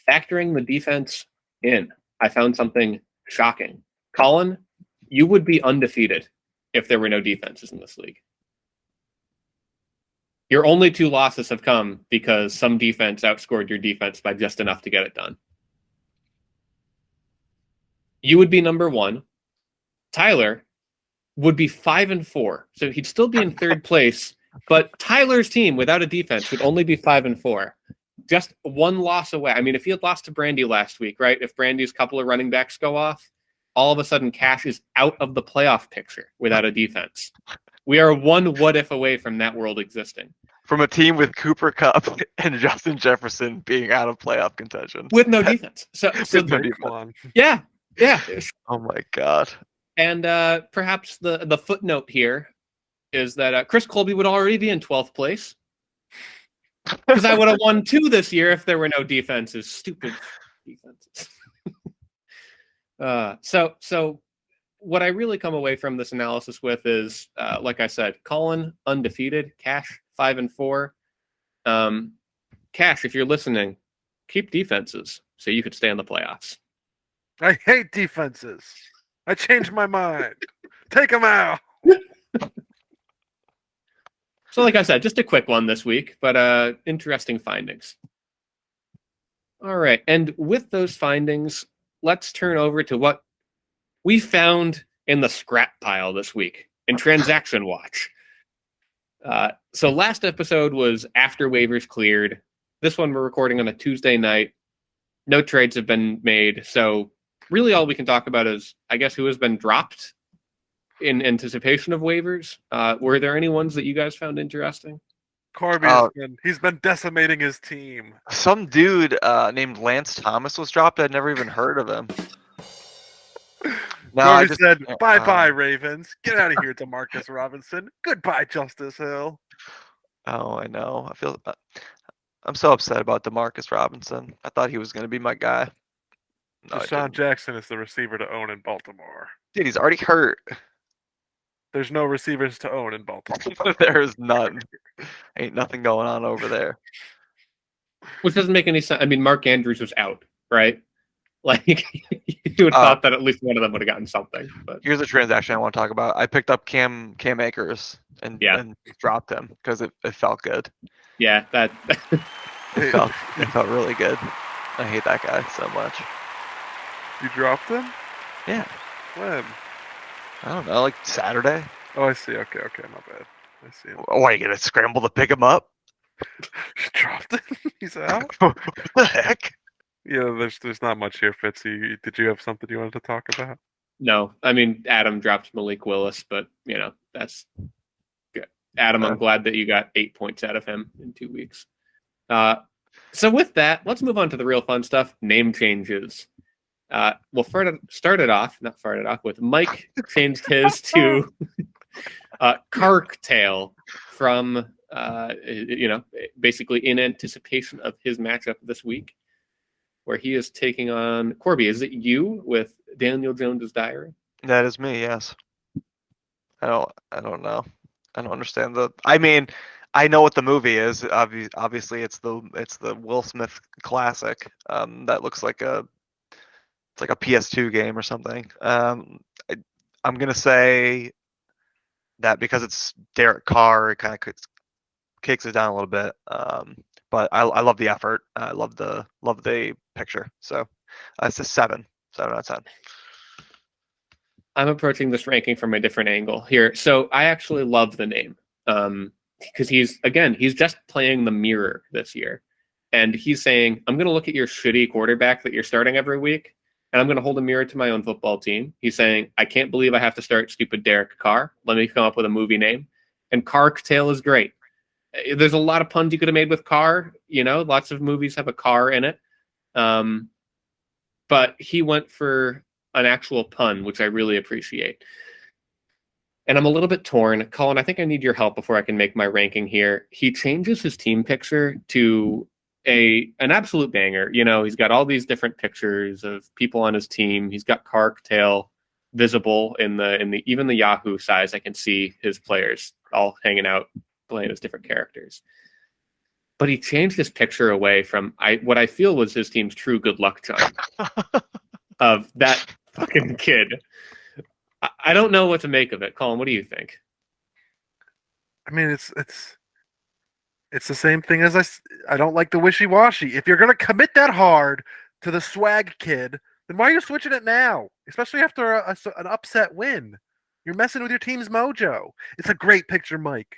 factoring the defense in, I found something shocking. Colin, you would be undefeated if there were no defenses in this league. Your only 2 losses have come because some defense outscored your defense by just enough to get it done. You would be number 1. Tyler would be 5-4. So he'd still be in 3rd place, but Tyler's team without a defense would only be 5-4. Just 1 loss away. I mean, if he had lost to Brandy last week, right? If Brandy's couple of running backs go off, all of a sudden Cash is out of the playoff picture without a defense. We are 1 what if away from that world existing. From a team with Cooper Kupp and Justin Jefferson being out of playoff contention. With no defense. So With no defense. Yeah. Oh my God. And perhaps the footnote here is that Chris Colby would already be in 12th place. Because I would have won 2 this year if there were no defenses. Stupid defenses. So what I really come away from this analysis with is, like I said, Colin undefeated, Cash 5-4. Cash, if you're listening, keep defenses so you could stay in the playoffs. I hate defenses. I changed my mind. Take them out. So like I said, just a quick one this week, but interesting findings. All right, and with those findings, let's turn over to what we found in the scrap pile this week in Transaction Watch. So last episode was after waivers cleared. This one we're recording on a Tuesday night. No trades have been made, so really all we can talk about is, I guess, who has been dropped in anticipation of waivers. Were there any ones that you guys found interesting? Corby, he's been decimating his team. Some dude named Lance Thomas was dropped. I'd never even heard of him. No, Corby said, bye-bye, Ravens. Get out of here, DeMarcus Robinson. Goodbye, Justice Hill. Oh, I know. I'm so upset about DeMarcus Robinson. I thought he was going to be my guy. No, Deshaun Jackson is the receiver to own in Baltimore. Dude, he's already hurt. There's no receivers to own in Baltimore. There is none. Ain't nothing going on over there. Which doesn't make any sense. I mean, Mark Andrews was out, right? Like, you would have thought that at least one of them would have gotten something. But here's a transaction I want to talk about. I picked up Cam Akers and dropped him because it felt good. Yeah, that it felt really good. I hate that guy so much. You dropped him? Yeah. When? I don't know, like Saturday. Oh, I see. Okay, not bad. I see him. Oh, are you gonna scramble to pick him up? You dropped him? He's out? What the heck? Yeah, there's not much here, Fitzy. Did you have something you wanted to talk about? No. I mean, Adam dropped Malik Willis, but, that's good. Adam, I'm glad that you got 8 points out of him in 2 weeks. So with that, let's move on to the real fun stuff, name changes. We'll start it off with Mike changed his to Carktail from, basically in anticipation of his matchup this week, where he is taking on Corby. Is it you with Daniel Jones's Diary? That is me, yes. I don't know. I don't understand I mean, I know what the movie is. Obviously, it's the Will Smith classic. That looks like it's like a PS2 game or something. I'm gonna say that because it's Derek Carr, it kind of kicks it down a little bit. But I love the effort. I love the picture. So it's a 7 out of 10. I'm approaching this ranking from a different angle here. So I actually love the name because he's just playing the mirror this year. And he's saying, I'm going to look at your shitty quarterback that you're starting every week, and I'm going to hold a mirror to my own football team. He's saying, I can't believe I have to start stupid Derek Carr. Let me come up with a movie name. And Carktail is great. There's a lot of puns you could have made with Carr. Lots of movies have a car in it. But he went for an actual pun, which I really appreciate. And I'm a little bit torn. Colin, I think I need your help before I can make my ranking here. He changes his team picture to an absolute banger. He's got all these different pictures of people on his team. He's got Carktail visible in the even the Yahoo size. I can see his players all hanging out playing as different characters. But he changed his picture away from what I feel was his team's true good luck charm of that fucking kid. I don't know what to make of it. Colin, what do you think? I mean, it's the same thing as I don't like the wishy-washy. If you're going to commit that hard to the swag kid, then why are you switching it now? Especially after an upset win. You're messing with your team's mojo. It's a great picture, Mike.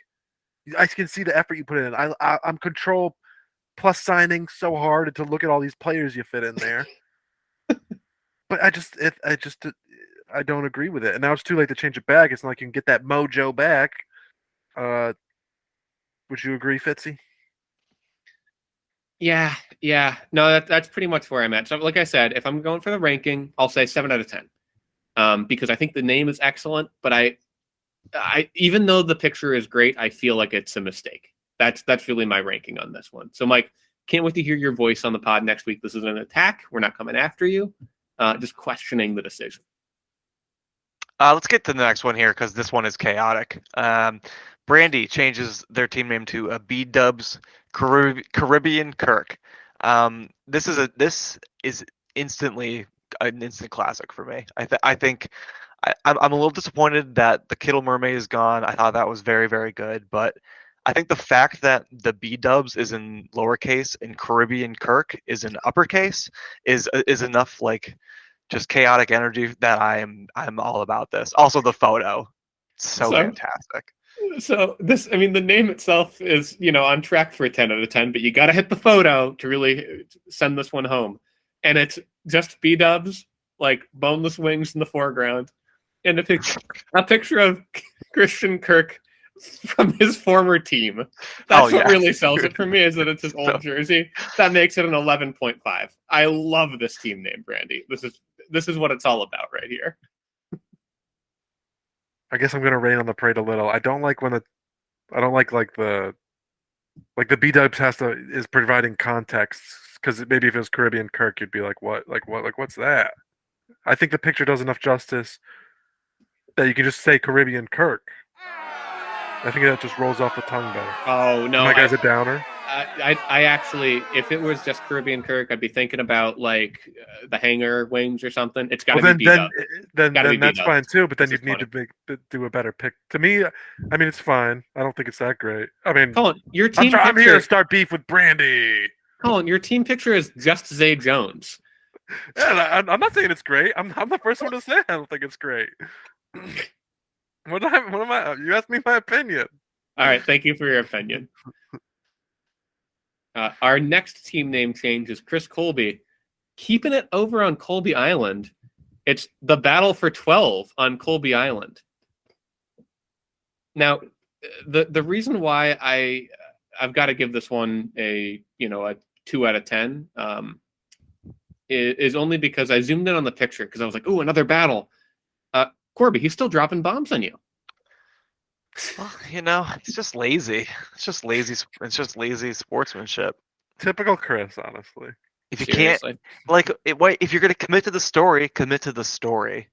I can see the effort you put in. I'm control plus signing so hard to look at all these players you fit in there. But I don't agree with it. And now it's too late to change it back. It's not like you can get that mojo back. Would you agree, Fitzy? Yeah. No, that's pretty much where I'm at. So, like I said, if I'm going for the ranking, I'll say 7 out of 10, because I think the name is excellent. But I even though the picture is great, I feel like it's a mistake. That's really my ranking on this one. So, Mike, can't wait to hear your voice on the pod next week. This is an attack. We're not coming after you. Just questioning the decision. Let's get to the next one here because this one is chaotic. Brandy changes their team name to a B-Dubs Caribbean Kirk. This is instantly an instant classic for me. I think I'm a little disappointed that the Kittle Mermaid is gone. I thought that was very, very good, but I think the fact that the B-Dubs is in lowercase and Caribbean Kirk is in uppercase is enough like just chaotic energy that I'm all about this. Also the photo, so fantastic. So the name itself is, on track for a 10 out of 10, but you got to hit the photo to really send this one home. And it's just B-Dubs, like boneless wings in the foreground, and a picture of Christian Kirk from his former team. That's what really sells it for me, is that it's his old jersey. That makes it an 11.5. I love this team name, Brandy. This is what it's all about right here. I guess I'm gonna rain on the parade a little. I don't like the B-Dubs is providing context, because maybe if it was Caribbean Kirk, you'd be like, what, what's that? I think the picture does enough justice that you can just say Caribbean Kirk. I think that just rolls off the tongue better. Oh no, my guy's a downer. I actually, if it was just Caribbean Kirk, I'd be thinking about like the hanger wings or something. It's got to be B-Dubs. Then that's fine too. But then you'd need to do a better pick. To me, I mean, it's fine. I don't think it's that great. I mean, Colin, your team. I'm here to start beef with Brandy. Colin, your team picture is just Zay Jones. Yeah, I'm not saying it's great. I'm the first one to say I don't think it's great. What am I? You asked me my opinion. All right, thank you for your opinion. Our next team name change is Chris Colby. Keeping it over on Colby Island. It's the Battle for 12 on Colby Island. Now, the reason why I've got to give this one a 2 out of 10 is only because I zoomed in on the picture because I was like, "Ooh, another battle." Corby, he's still dropping bombs on you. Well, it's just lazy. It's just lazy sportsmanship. Typical Chris, honestly. If you can't, if you're going to commit to the story, commit to the story.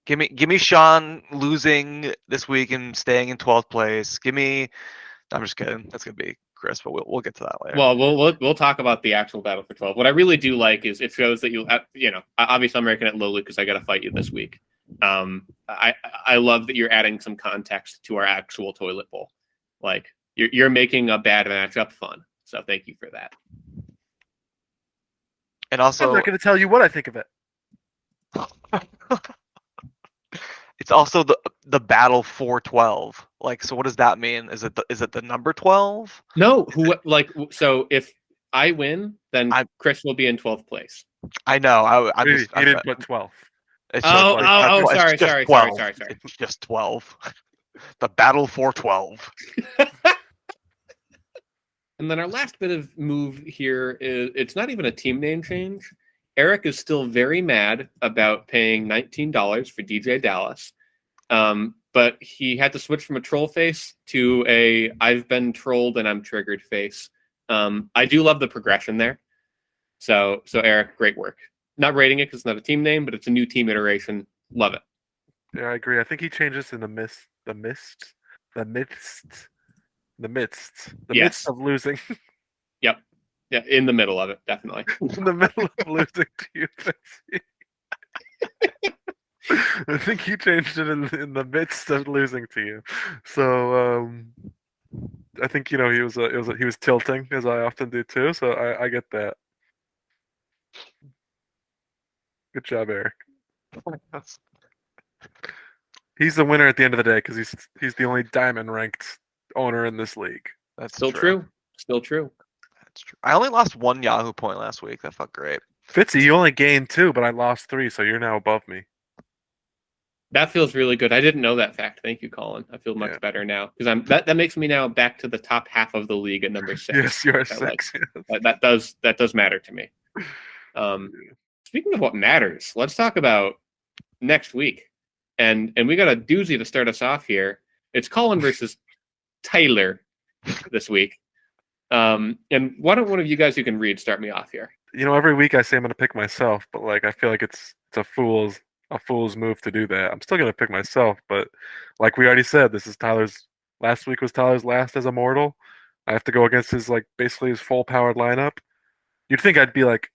Give me Sean losing this week and staying in 12th place. I'm just kidding. That's going to be Chris, but we'll get to that later. Well, we'll talk about the actual battle for 12. What I really do like is it shows that obviously I'm ranking it lowly because I got to fight you this week. I love that you're adding some context to our actual toilet bowl. Like you're making a bad matchup fun. So thank you for that. And also, I'm not going to tell you what I think of it. It's also the battle for 12. Like, so what does that mean? Is it the number 12? No, so if I win, then Chris will be in 12th place. I know. You didn't put 12. Sorry. It's just 12. The battle for 12. And then our last bit of move here is it's not even a team name change. Eric is still very mad about paying $19 for DJ Dallas. But he had to switch from a troll face to a I've been trolled and I'm triggered face. I do love the progression there. So Eric, great work. Not rating it because it's not a team name, but it's a new team iteration. Love it. Yeah, I agree. I think he changes in the mist the midst Yes. of losing, Yep. Yeah, in the middle of it, definitely. in the middle of losing to you, Fitzy. I think he changed it in the midst of losing to you. So I think he was tilting, as I often do too. So I get that. Good job, Eric. He's the winner at the end of the day because he's the only diamond ranked owner in this league. That's Still true. true. Still true. That's true. I only lost 1 Yahoo point last week. That felt great. Fitzy, you only gained 2, but I lost 3, so you're now above me. That feels really good. I didn't know that fact. Thank you, Colin. I feel much better now because that makes me now back to the top half of the league at number 6. Yes, you're which I 6. like. That does matter to me. Speaking of what matters, let's talk about next week, and we got a doozy to start us off here. It's Colin versus Tyler this week. And why don't one of you guys who can read start me off here? Every week I say I'm going to pick myself, but like I feel like it's a fool's move to do that. I'm still going to pick myself, but like we already said, last week was Tyler's last as a mortal. I have to go against his basically his full powered lineup. You'd think I'd be like,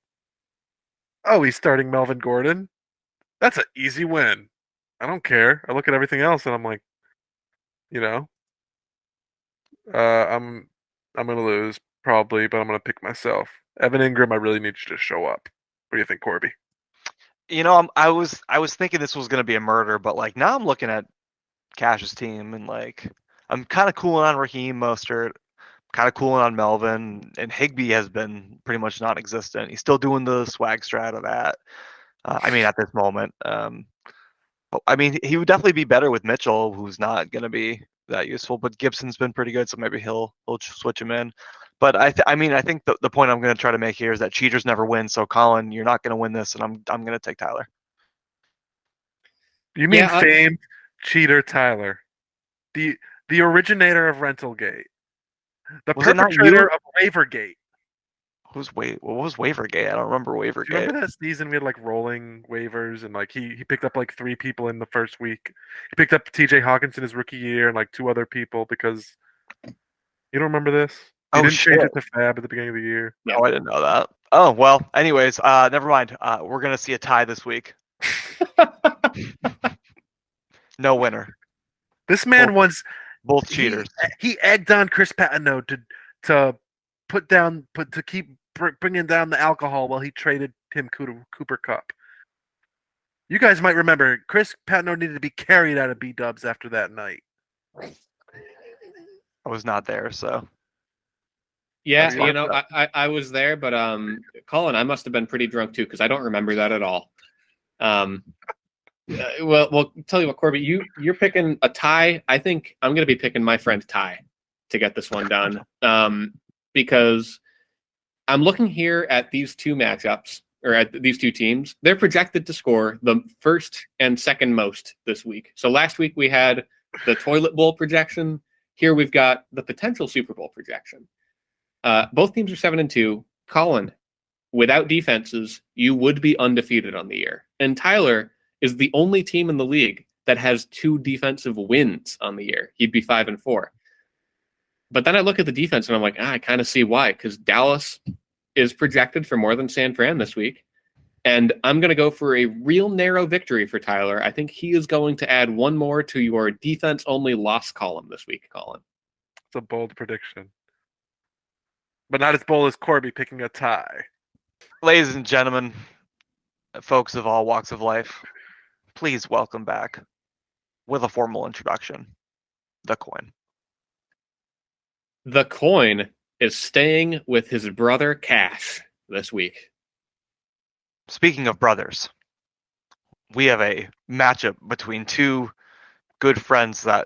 oh, he's starting Melvin Gordon. That's an easy win. I don't care. I look at everything else and I'm like, I'm gonna lose probably, but I'm gonna pick myself. Evan Ingram, I really need you to show up. What do you think, Corby? I was thinking this was gonna be a murder, but now I'm looking at Cash's team and I'm kind of cooling on Raheem Mostert, kind of cooling on Melvin, and Higbee has been pretty much non-existent. He's still doing the swag strat of that. At this moment, he would definitely be better with Mitchell, who's not going to be that useful. But Gibson's been pretty good, so maybe he'll switch him in. But I think the point I'm going to try to make here is that cheaters never win. So Colin, you're not going to win this, and I'm going to take Tyler. You mean famed cheater Tyler, the originator of Rentalgate, the perpetrator of Wavergate. What was Wavergate? I don't remember Wavergate. Do you remember that season we had rolling waivers and he picked up 3 people in the first week. He picked up TJ Hawkinson his rookie year and 2 other people because you don't remember this? He didn't change it to Fab at the beginning of the year. No, I didn't know that. Oh well. Anyways, never mind. We're gonna see a tie this week. No winner. This man both cheaters. He egged on Chris Patino to keep bringing down the alcohol while he traded Tim Cooper Cup. You guys might remember Chris Patino needed to be carried out of B-dubs after that night. I was not there, so. Yeah, I was there, but Colin, I must have been pretty drunk too because I don't remember that at all. Well, tell you what, Corby, you're picking a tie. I think I'm going to be picking my friend Ty to get this one done because I'm looking here at these 2 matchups or at these 2 teams. They're projected to score the first and second most this week. So last week we had the toilet bowl projection. Here we've got the potential Super Bowl projection. Both teams are 7-2. Colin, without defenses, you would be undefeated on the year. And Tyler is the only team in the league that has 2 defensive wins on the year. He'd be 5-4. But then I look at the defense and I'm like, I kind of see why, because Dallas is projected for more than San Fran this week. And I'm going to go for a real narrow victory for Tyler. I think he is going to add 1 more to your defense-only loss column this week, Colin. It's a bold prediction. But not as bold as Corby picking a tie. Ladies and gentlemen, folks of all walks of life, please welcome back, with a formal introduction, the coin. The coin is staying with his brother Cash this week. Speaking of brothers, we have a matchup between 2 good friends that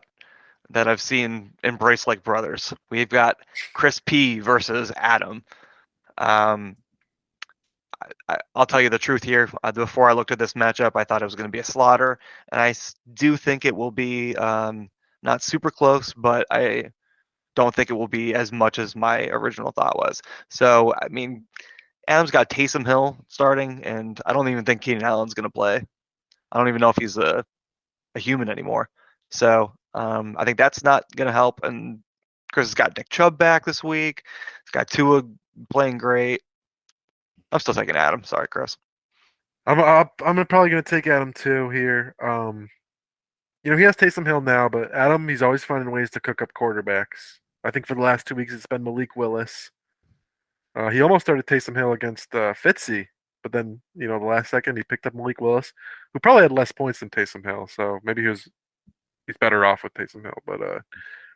I've seen embrace like brothers. We've got Chris P versus Adam. I'll tell you the truth here. Before I looked at this matchup, I thought it was going to be a slaughter, and I do think it will be not super close, but I don't think it will be as much as my original thought was. So, Adam's got Taysom Hill starting, and I don't even think Keenan Allen's going to play. I don't even know if he's a human anymore. So I think that's not going to help. And Chris has got Nick Chubb back this week. He's got Tua playing great. I'm still taking Adam. Sorry, Chris. I'm probably going to take Adam too here. He has Taysom Hill now, but Adam, he's always finding ways to cook up quarterbacks. I think for the last 2 weeks it's been Malik Willis. He almost started Taysom Hill against Fitzy, but then the last second he picked up Malik Willis, who probably had less points than Taysom Hill, so maybe he's better off with Taysom Hill. But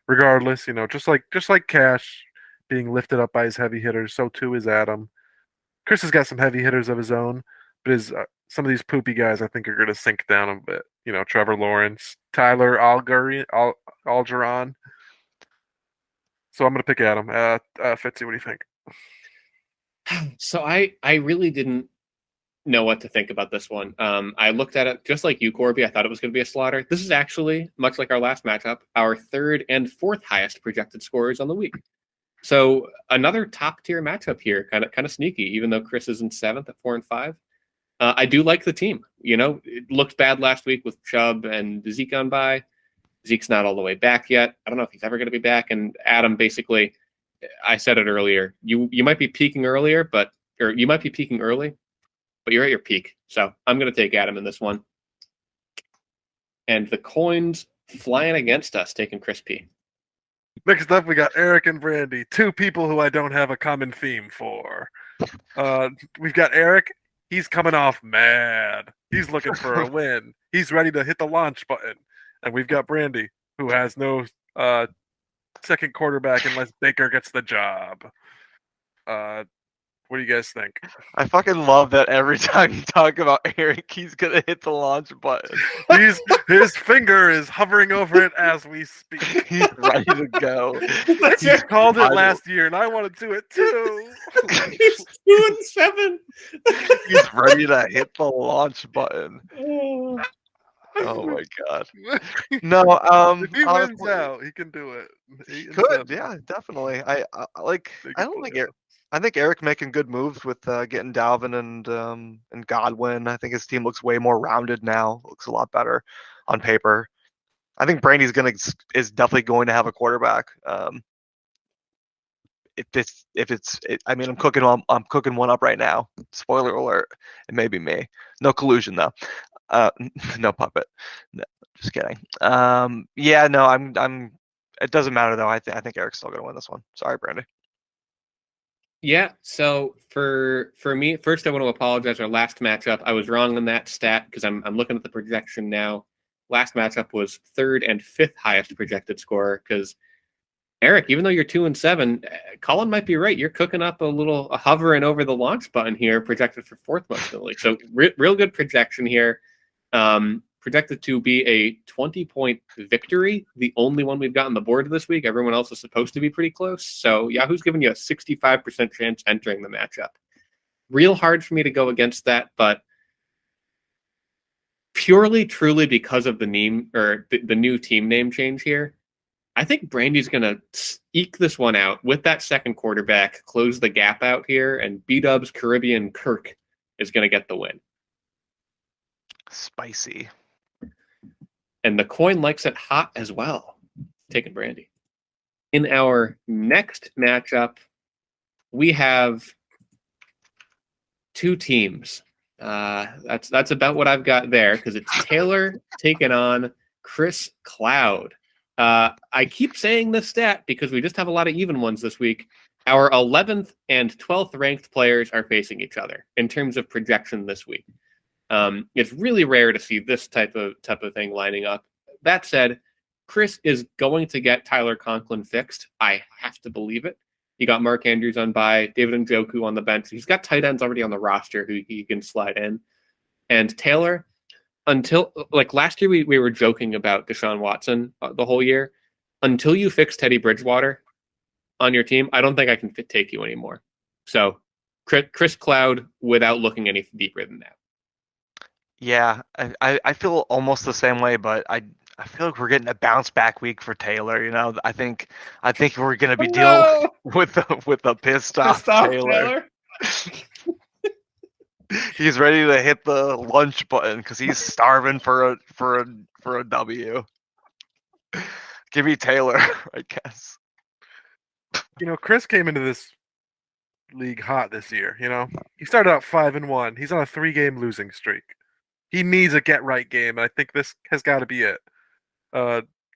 regardless, just like Cash being lifted up by his heavy hitters, so too is Adam. Chris has got some heavy hitters of his own, but some of these poopy guys I think are going to sink down a bit. Trevor Lawrence, Tyler Algeron. So I'm going to pick Adam. Fitzy, what do you think? So I really didn't know what to think about this one. I looked at it just like you, Corby. I thought it was going to be a slaughter. This is actually, much like our last matchup, our third and fourth highest projected scorers on the week. So another top tier matchup here, kind of sneaky, even though Chris is in seventh at 4-5. I do like the team. It looked bad last week with Chubb and Zeke on bye. Zeke's not all the way back yet. I don't know if he's ever going to be back. And Adam, basically, I said it earlier. You might be peaking early, but you're at your peak. So I'm going to take Adam in this one. And the coins flying against us, taking Chris P. Next up, we got Eric and Brandy, two people who I don't have a common theme for. We've got Eric. He's coming off mad. He's looking for a win. He's ready to hit the launch button. And we've got Brandy, who has no second quarterback unless Baker gets the job. What do you guys think? I fucking love that every time you talk about Eric, he's going to hit the launch button. His finger is hovering over it as we speak. He's ready to go. He called it last year, and I want to do it too. He's 2-7. He's ready to hit the launch button. Oh my god. No, if he wins out, he can do it. He could, yeah, definitely. I think Eric making good moves with getting Dalvin and Godwin. I think his team looks way more rounded now. Looks a lot better on paper. I think Brandy's is definitely going to have a quarterback. I'm cooking one up right now. Spoiler alert. It may be me. No collusion though. No puppet. No, just kidding. It doesn't matter though. I think Eric's still gonna win this one. Sorry, Brandy. Yeah, so for me, first I want to apologize. Our last matchup, I was wrong on that stat because I'm looking at the projection now. Last matchup was third and fifth highest projected scorer because Eric, even though you're 2-7, Colin might be right. You're cooking up a hovering over the launch button here, projected for fourth most in the league. So real good projection here. Projected to be a 20-point victory, the only one we've got on the board this week. Everyone else is supposed to be pretty close. So Yahoo's giving you a 65% chance entering the matchup. Real hard for me to go against that, but purely, truly because of the name or the new team name change here, I think Brandy's going to eke this one out with that second quarterback, close the gap out here, and B-Dubs Caribbean Kirk is going to get the win. Spicy. And the coin likes it hot as well. Taking Brandy. In our next matchup, we have two teams. That's about what I've got there because it's Taylor taking on Chris Cloud. I keep saying this stat because we just have a lot of even ones this week. Our 11th and 12th ranked players are facing each other in terms of projection this week. It's really rare to see this type of thing lining up. That said, Chris is going to get Tyler Conklin fixed. I have to believe it. He got Mark Andrews on bye, David Njoku on the bench. He's got tight ends already on the roster who he can slide in. And Taylor, until last year, we were joking about Deshaun Watson the whole year. Until you fix Teddy Bridgewater on your team, I don't think I can take you anymore. So Chris Cloud without looking any deeper than that. Yeah, I feel almost the same way, but I feel like we're getting a bounce back week for Taylor. I think we're gonna be dealing with a pissed off Taylor. He's ready to hit the lunch button because he's starving for a W. Give me Taylor, I guess. Chris came into this league hot this year. He started out 5-1. He's on a 3-game losing streak. He needs a get right game, and I think this has got to be it.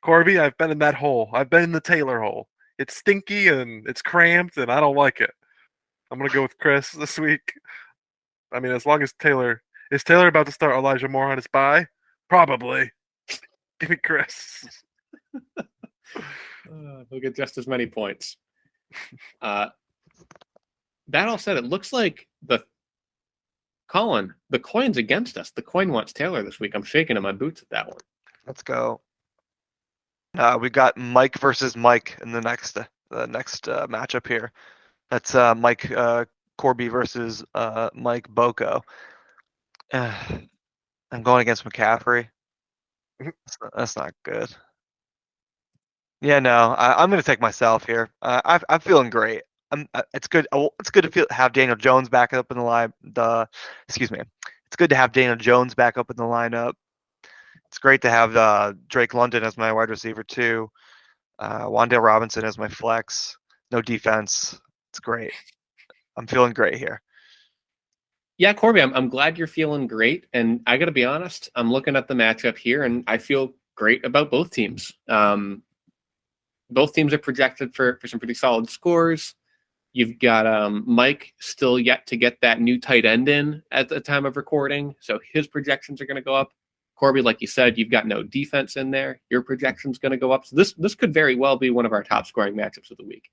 Corby, I've been in that hole. I've been in the Taylor hole. It's stinky and it's cramped, and I don't like it. I'm gonna go with Chris this week. I mean, as long as Taylor is about to start Elijah Moore on his bye, probably. Give me Chris. He'll get just as many points. That all said, it looks like the coin's against us. The coin wants Taylor this week. I'm shaking in my boots at that one. Let's go. We got Mike versus Mike in the next matchup here. That's Mike Corby versus Mike Boko. I'm going against McCaffrey. That's not good. Yeah, no, I'm going to take myself here. I'm feeling great. It's good. It's good to have Daniel Jones back up in the line. Excuse me. It's good to have Daniel Jones back up in the lineup. It's great to have Drake London as my wide receiver too. Wan'Dale Robinson as my flex. No defense. It's great. I'm feeling great here. Yeah, Corby, I'm glad you're feeling great. And I got to be honest, I'm looking at the matchup here, and I feel great about both teams. Both teams are projected for some pretty solid scores. You've got Mike still yet to get that new tight end in at the time of recording, so his projections are going to go up. Corby, like you said, you've got no defense in there. Your projection's going to go up. So this could very well be one of our top scoring matchups of the week.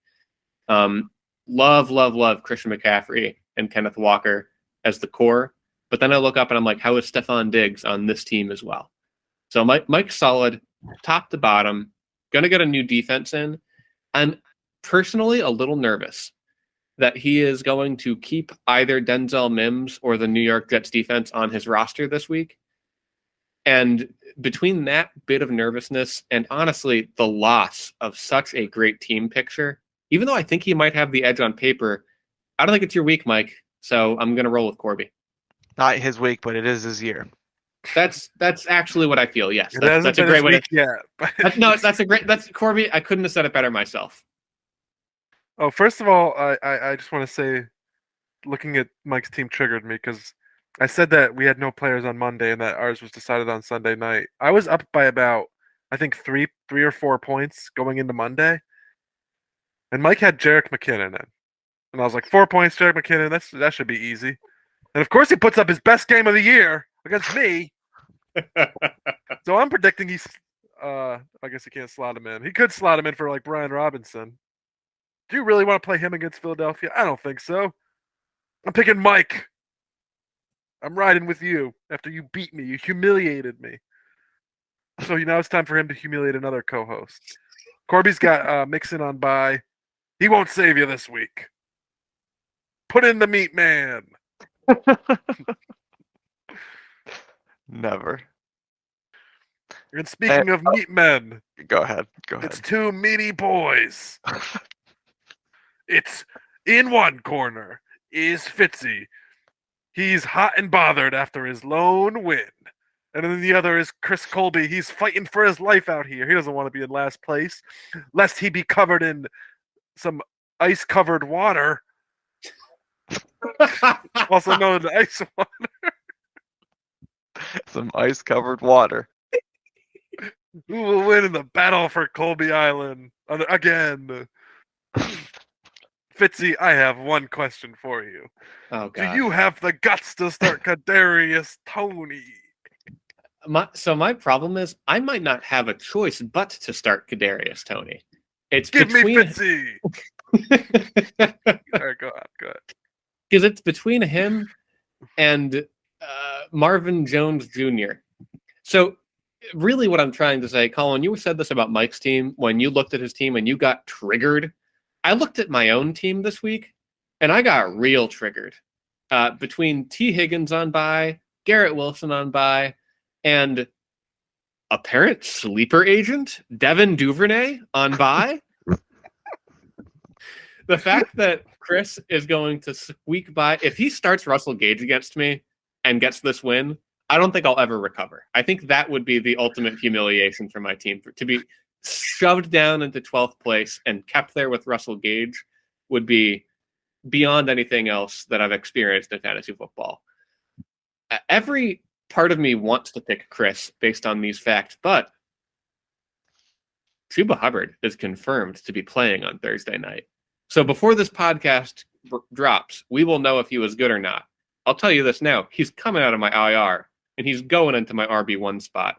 Love Christian McCaffrey and Kenneth Walker as the core. But then I look up and I'm like, how is Stephon Diggs on this team as well? So Mike's solid, top to bottom, going to get a new defense in. I'm personally a little nervous that he is going to keep either Denzel Mims or the New York Jets defense on his roster this week. And between that bit of nervousness and honestly the loss of such a great team picture, even though I think he might have the edge on paper, I don't think it's your week, Mike. So I'm going to roll with Corby. Not his week, but it is his year. That's actually what I feel. Yes, that's a great way. That's Corby. I couldn't have said it better myself. Oh, first of all, I just want to say, looking at Mike's team triggered me because I said that we had no players on Monday and that ours was decided on Sunday night. I was up by about, I think, three or 4 points going into Monday, and Mike had Jerick McKinnon in, and I was like, 4 points, Jerick McKinnon. That should be easy. And of course, he puts up his best game of the year against me. So I'm predicting he's. I guess he can't slot him in. He could slot him in for like Brian Robinson. Do you really want to play him against Philadelphia? I don't think so. I'm picking Mike. I'm riding with you after you beat me. You humiliated me. So now it's time for him to humiliate another co-host. Corby's got Mixon on bye. He won't save you this week. Put in the meat man. Never. And speaking of meat men, go ahead. It's two meaty boys. It's in one corner is Fitzy. He's hot and bothered after his lone win. And then the other is Chris Colby. He's fighting for his life out here. He doesn't want to be in last place, lest he be covered in some ice-covered water. Also known as ice water. Some ice-covered water. Who will win in the battle for Colby Island again? Fitzy, I have one question for you. Oh, God. Do you have the guts to start Kadarius Toney? My problem is I might not have a choice but to start Kadarius Toney. It's Give me between... Fitzy. All right, go ahead. Because it's between him and Marvin Jones Jr. So really what I'm trying to say, Colin, you said this about Mike's team when you looked at his team and you got triggered. I looked at my own team this week and I got real triggered. Between T. Higgins on bye, Garrett Wilson on bye, and apparent sleeper agent Devin Duvernay on bye. The fact that Chris is going to squeak by, if he starts Russell Gage against me and gets this win, I don't think I'll ever recover. I think that would be the ultimate humiliation for my team to be shoved down into 12th place and kept there with Russell Gage would be beyond anything else that I've experienced in fantasy football. Every part of me wants to pick Chris based on these facts, but Chuba Hubbard is confirmed to be playing on Thursday night. So before this podcast drops, we will know if he was good or not. I'll tell you this now. He's coming out of my IR, and he's going into my RB1 spot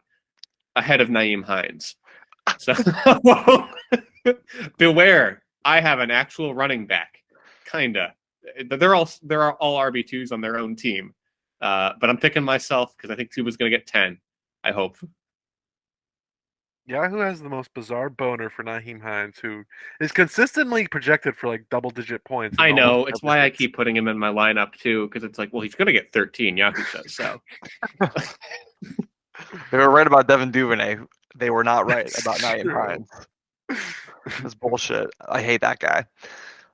ahead of Nyheim Hines. So beware. I have an actual running back. Kinda. They're all RB2s on their own team. But I'm picking myself because I think Chuba's going to get 10. I hope. Yahoo has the most bizarre boner for Nyheim Hines, who is consistently projected for like double-digit points. I know. It's why I keep putting him in my lineup too, because it's like, well, he's going to get 13. Yahoo says so. They were right about Devin Duvernay. They were not right about Nyheim Hines. That's bullshit. I hate that guy.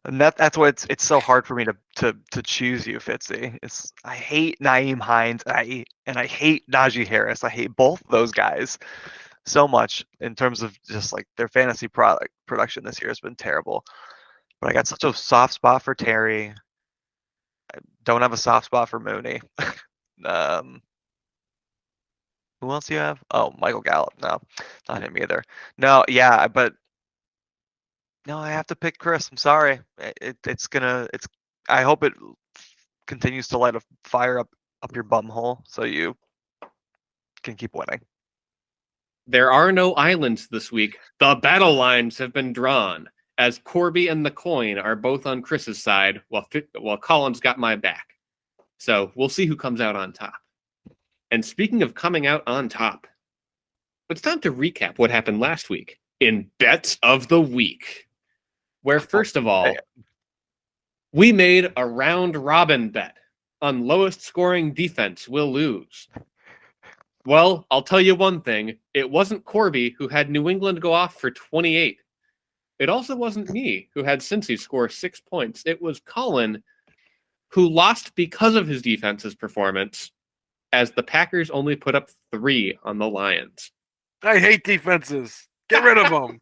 And that's why it's so hard for me to choose you, Fitzy. I hate Nyheim Hines and I hate Najee Harris. I hate both those guys so much in terms of just like their fantasy production this year has been terrible. But I got such a soft spot for Terry. I don't have a soft spot for Mooney. Who else do you have? Oh, Michael Gallup. No, not him either. No, yeah, but no, I have to pick Chris. I'm sorry. I hope it continues to light a fire up your bum hole so you can keep winning. There are no islands this week. The battle lines have been drawn, as Corby and the coin are both on Chris's side, while Colin's got my back. So we'll see who comes out on top. And speaking of coming out on top, it's time to recap what happened last week in Bets of the Week, where first of all, we made a round-robin bet on lowest scoring defense will lose. Well, I'll tell you one thing. It wasn't Corby who had New England go off for 28. It also wasn't me who had Cincy score 6 points. It was Colin who lost because of his defense's performance, as the Packers only put up 3 on the Lions. I hate defenses. Get rid of them.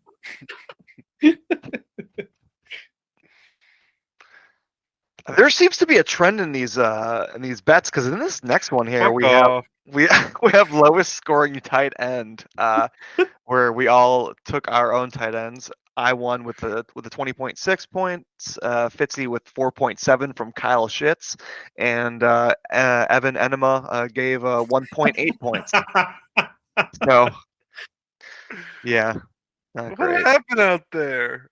There seems to be a trend in these bets, because in this next one here we have lowest scoring tight end, where we all took our own tight ends. I won with the 20.6 points, Fitzy with 4.7 from Kyle Schitz, and Evan Enema gave 1.8 points. So yeah, What great. happened out there?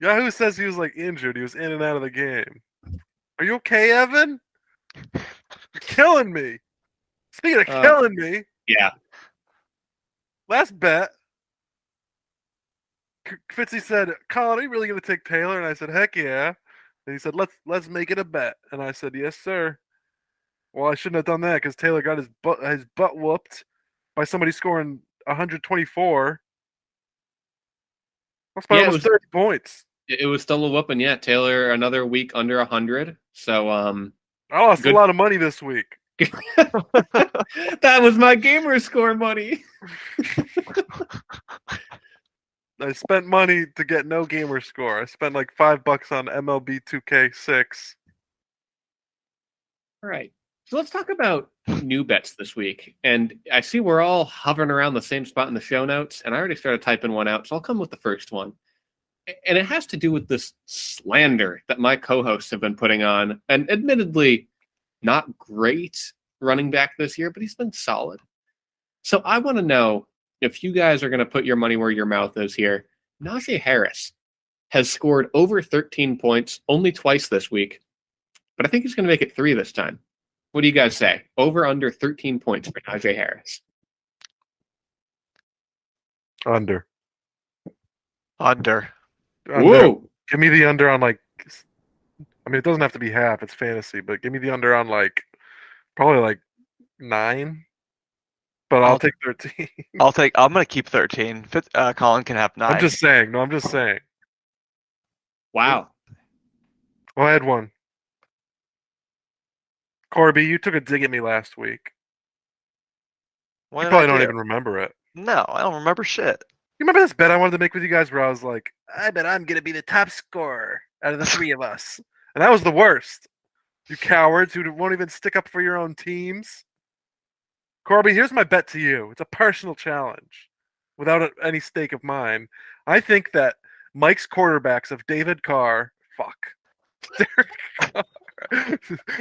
Yahoo says he was like injured. He was in and out of the game. Are you okay, Evan? You're killing me. Speaking of killing me, Yeah. last bet, Fitzy said, "Colin, are you really going to take Taylor?" And I said, "Heck yeah." And he said, "Let's make it a bet." And I said, "Yes, sir." Well, I shouldn't have done that because Taylor got his butt whooped by somebody scoring 124. That's by almost 30 points. It was still a whooping, yeah. Taylor another week under 100. So I lost a lot of money this week. That was my gamer score money. I spent money to get no gamer score. I spent like $5 on MLB 2K6. All right. So let's talk about new bets this week. And I see we're all hovering around the same spot in the show notes, and I already started typing one out, so I'll come with the first one. And it has to do with this slander that my co-hosts have been putting on, and admittedly, not great running back this year, but he's been solid. So I want to know if you guys are going to put your money where your mouth is here. Najee Harris has scored over 13 points only twice this week, but I think he's going to make it 3 this time. What do you guys say? Over under 13 points for Najee Harris. Under. Whoa! Give me the under on like. I mean, it doesn't have to be half. It's fantasy, but give me the under on like probably like 9. But I'll take 13. I'm gonna keep 13. Colin can have 9. I'm just saying. No, I'm just saying. Wow. Well, I had one. Corby, you took a dig at me last week. You probably don't even remember it. No, I don't remember shit. You remember this bet I wanted to make with you guys where I was like, I bet I'm gonna be the top scorer out of the three of us, and that was the worst. You cowards who won't even stick up for your own teams. Corby, here's my bet to you. It's a personal challenge, without any stake of mine. I think that Mike's quarterbacks of David Carr, Derek Carr,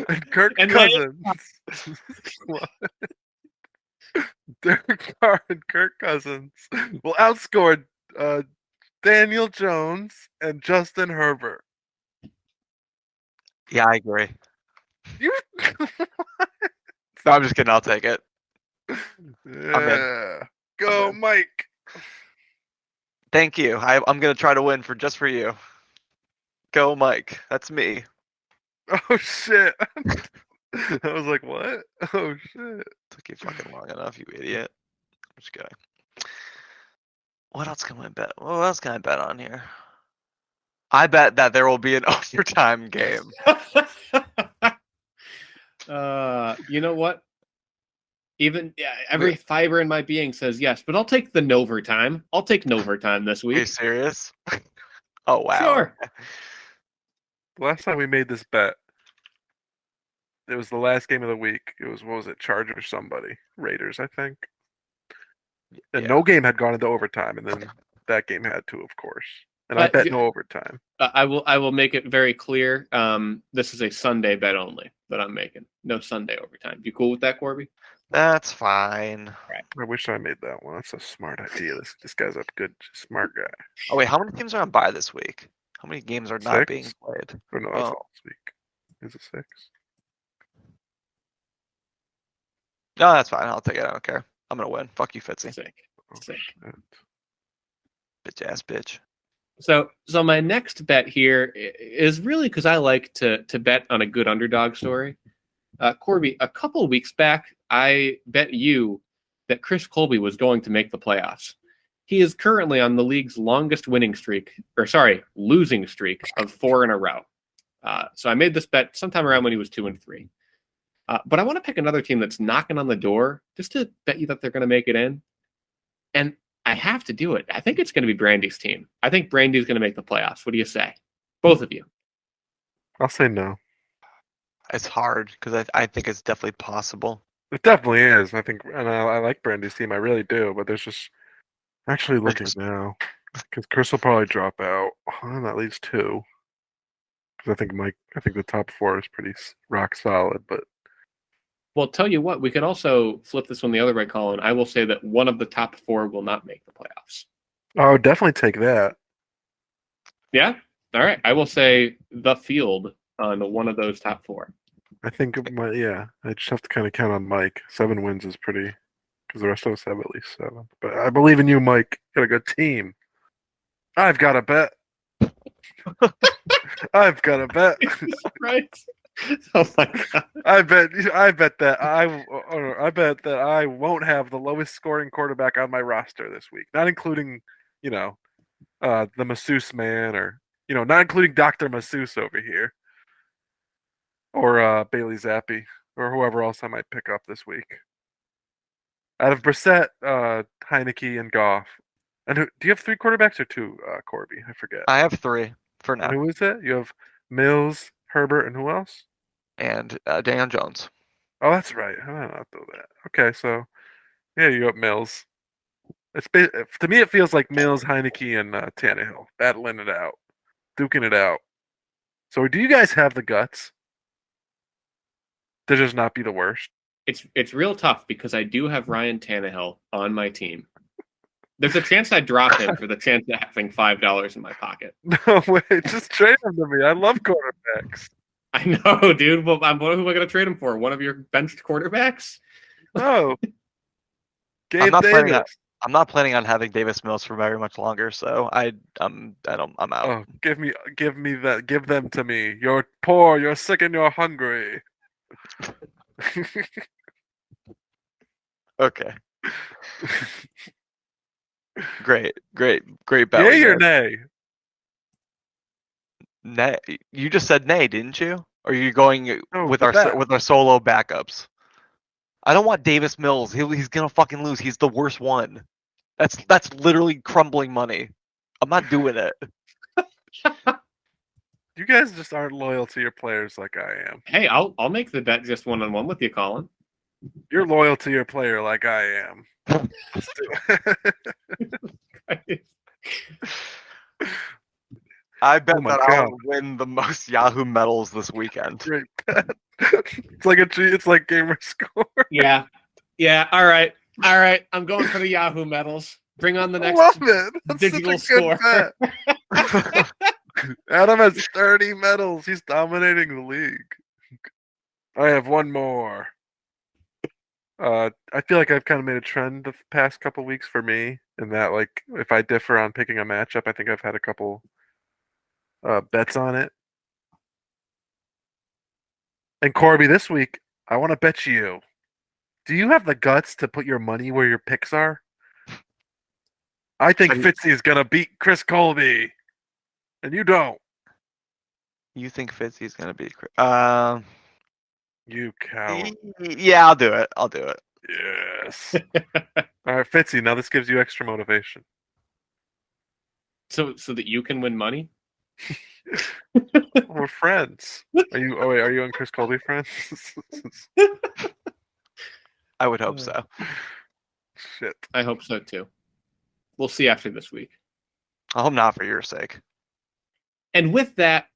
and Kirk And Cousins. Derek Carr and Kirk Cousins will outscore Daniel Jones and Justin Herbert. Yeah, I agree. You, No, I'm just kidding. I'll take it. yeah. Go, I'm in. Mike. Thank you. I'm gonna try to win just for you. Go, Mike. That's me. Oh shit. I was like, what? Oh shit. Took you fucking long enough, you idiot. I'm just kidding. What else can I bet? What else can I bet on here? I bet that there will be an overtime game. You know what? Even every fiber in my being says yes, but I'll take the Novertime. I'll take Novertime this Are you week. serious? Oh wow. Sure. The last time we made this bet, it was the last game of the week. It was, what was it, Chargers somebody? Raiders, I think. And Yeah. no game had gone into overtime, and then that game had to, of course. And I bet no overtime. I will make it very clear. This is a Sunday bet only that I'm making. No Sunday overtime. You cool with that, Corby? That's fine. I wish I made that one. That's a smart idea. This guy's a good, smart guy. Oh wait, how many teams are on bye this week? How many games are not being played? Or no, that's Oh. all this week. Is it 6? No, that's fine. I'll take it. I don't care. I'm gonna win. Fuck you, Fitzy. Sick. Oh, Sick. shit. Bitch ass bitch. So my next bet here is really because I like to bet on a good underdog story. Corby, a couple of weeks back, I bet you that Chris Colby was going to make the playoffs. He is currently on the league's longest losing streak of 4 in a row. So I made this bet sometime around when he was 2-3. But I want to pick another team that's knocking on the door just to bet you that they're going to make it in. And I have to do it. I think it's going to be Brandy's team. I think Brandy's going to make the playoffs. What do you say? Both of you. I'll say no. It's hard because I think it's definitely possible. It definitely is. I think, and I like Brandy's team. I really do. But there's just actually looking now because Chris will probably drop out. That leaves 2. Because I think the top 4 is pretty rock solid. But Well, tell you what, we could also flip this one the other way, Colin. I will say that one of the top 4 will not make the playoffs. I would definitely take that. Yeah? All right. I will say the field on one of those top 4. I think I just have to kind of count on Mike. 7 wins is pretty, because the rest of us have at least 7. But I believe in you, Mike. You got a good team. I've got a bet. I've got a bet. Right? Oh my god! I bet that I won't have the lowest scoring quarterback on my roster this week. Not including, the masseuse man, or not including Dr. Masseuse over here, or Bailey Zappi, or whoever else I might pick up this week. Out of Brissett, Heineke, and Goff. And do you have 3 quarterbacks or 2, Corby? I forget. I have 3 for now. And who is it? You have Mills, Herbert, and who else? And Daniel Jones. Oh, that's right. How did I not know that? Okay, so yeah, you got Mills. To me, it feels like Mills, Heineke, and Tannehill battling it out, duking it out. So, do you guys have the guts to just not be the worst? It's real tough because I do have Ryan Tannehill on my team. There's a chance I drop him for the chance of having $5 in my pocket. No way, just trade him to me. I love quarterbacks. I know, dude. Well, who am I going to trade him for? One of your benched quarterbacks? No, I'm Davis. not planning on having Davis Mills for very much longer, so I'm out. Oh, give me that. Give them to me. You're poor. You're sick, and you're hungry. Okay. Great bet. Yay or nay? Nay. You just said nay, didn't you? Or are you going with our solo backups? I don't want Davis Mills. He's gonna fucking lose. He's the worst one. That's literally crumbling money. I'm not doing it. You guys just aren't loyal to your players like I am. Hey, I'll make the bet just 1-on-1 with you, Colin. You're loyal to your player like I am. Let's do it. I bet Oh my that God. I'll win the most Yahoo medals this weekend. Great bet. It's like gamer score. Yeah. All right. I'm going for the Yahoo medals. Bring on the I next love it. That's digital such a good score. bet. Adam has 30 medals. He's dominating the league. I have one more. I feel like I've kind of made a trend the past couple weeks for me, in that like if I differ on picking a matchup, I think I've had a couple bets on it. And Corby, this week I want to bet you. Do you have the guts to put your money where your picks are? I think Fitzy is gonna beat Chris Colby, and you don't. You think Fitzy's gonna be? You coward. Yeah, I'll do it. I'll do it. Yes. All right, Fitzy. Now this gives you extra motivation. So that you can win money? We're friends. Are you? Oh wait, are you and Chris Colby friends? I would hope so. Shit. I hope so too. We'll see after this week. I hope not for your sake. And with that,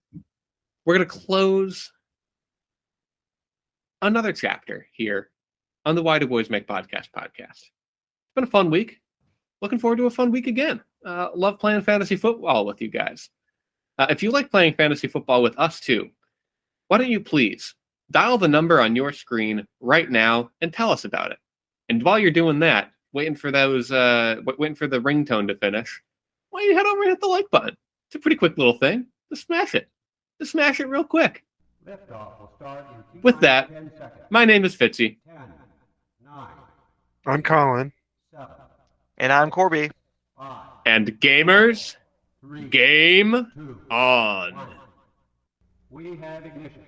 we're going to close another chapter here on the Why Do Boys Make Podcast. It's been a fun week. Looking forward to a fun week again. Love playing fantasy football with you guys. If you like playing fantasy football with us too, why don't you please dial the number on your screen right now and tell us about it. And while you're doing that, waiting for the ringtone to finish, why don't you head over and hit the like button? It's a pretty quick little thing. Just smash it. Just smash it real quick. With that, my name is Fitzy. I'm Colin. And I'm Corby. And gamers, game on. We have ignition.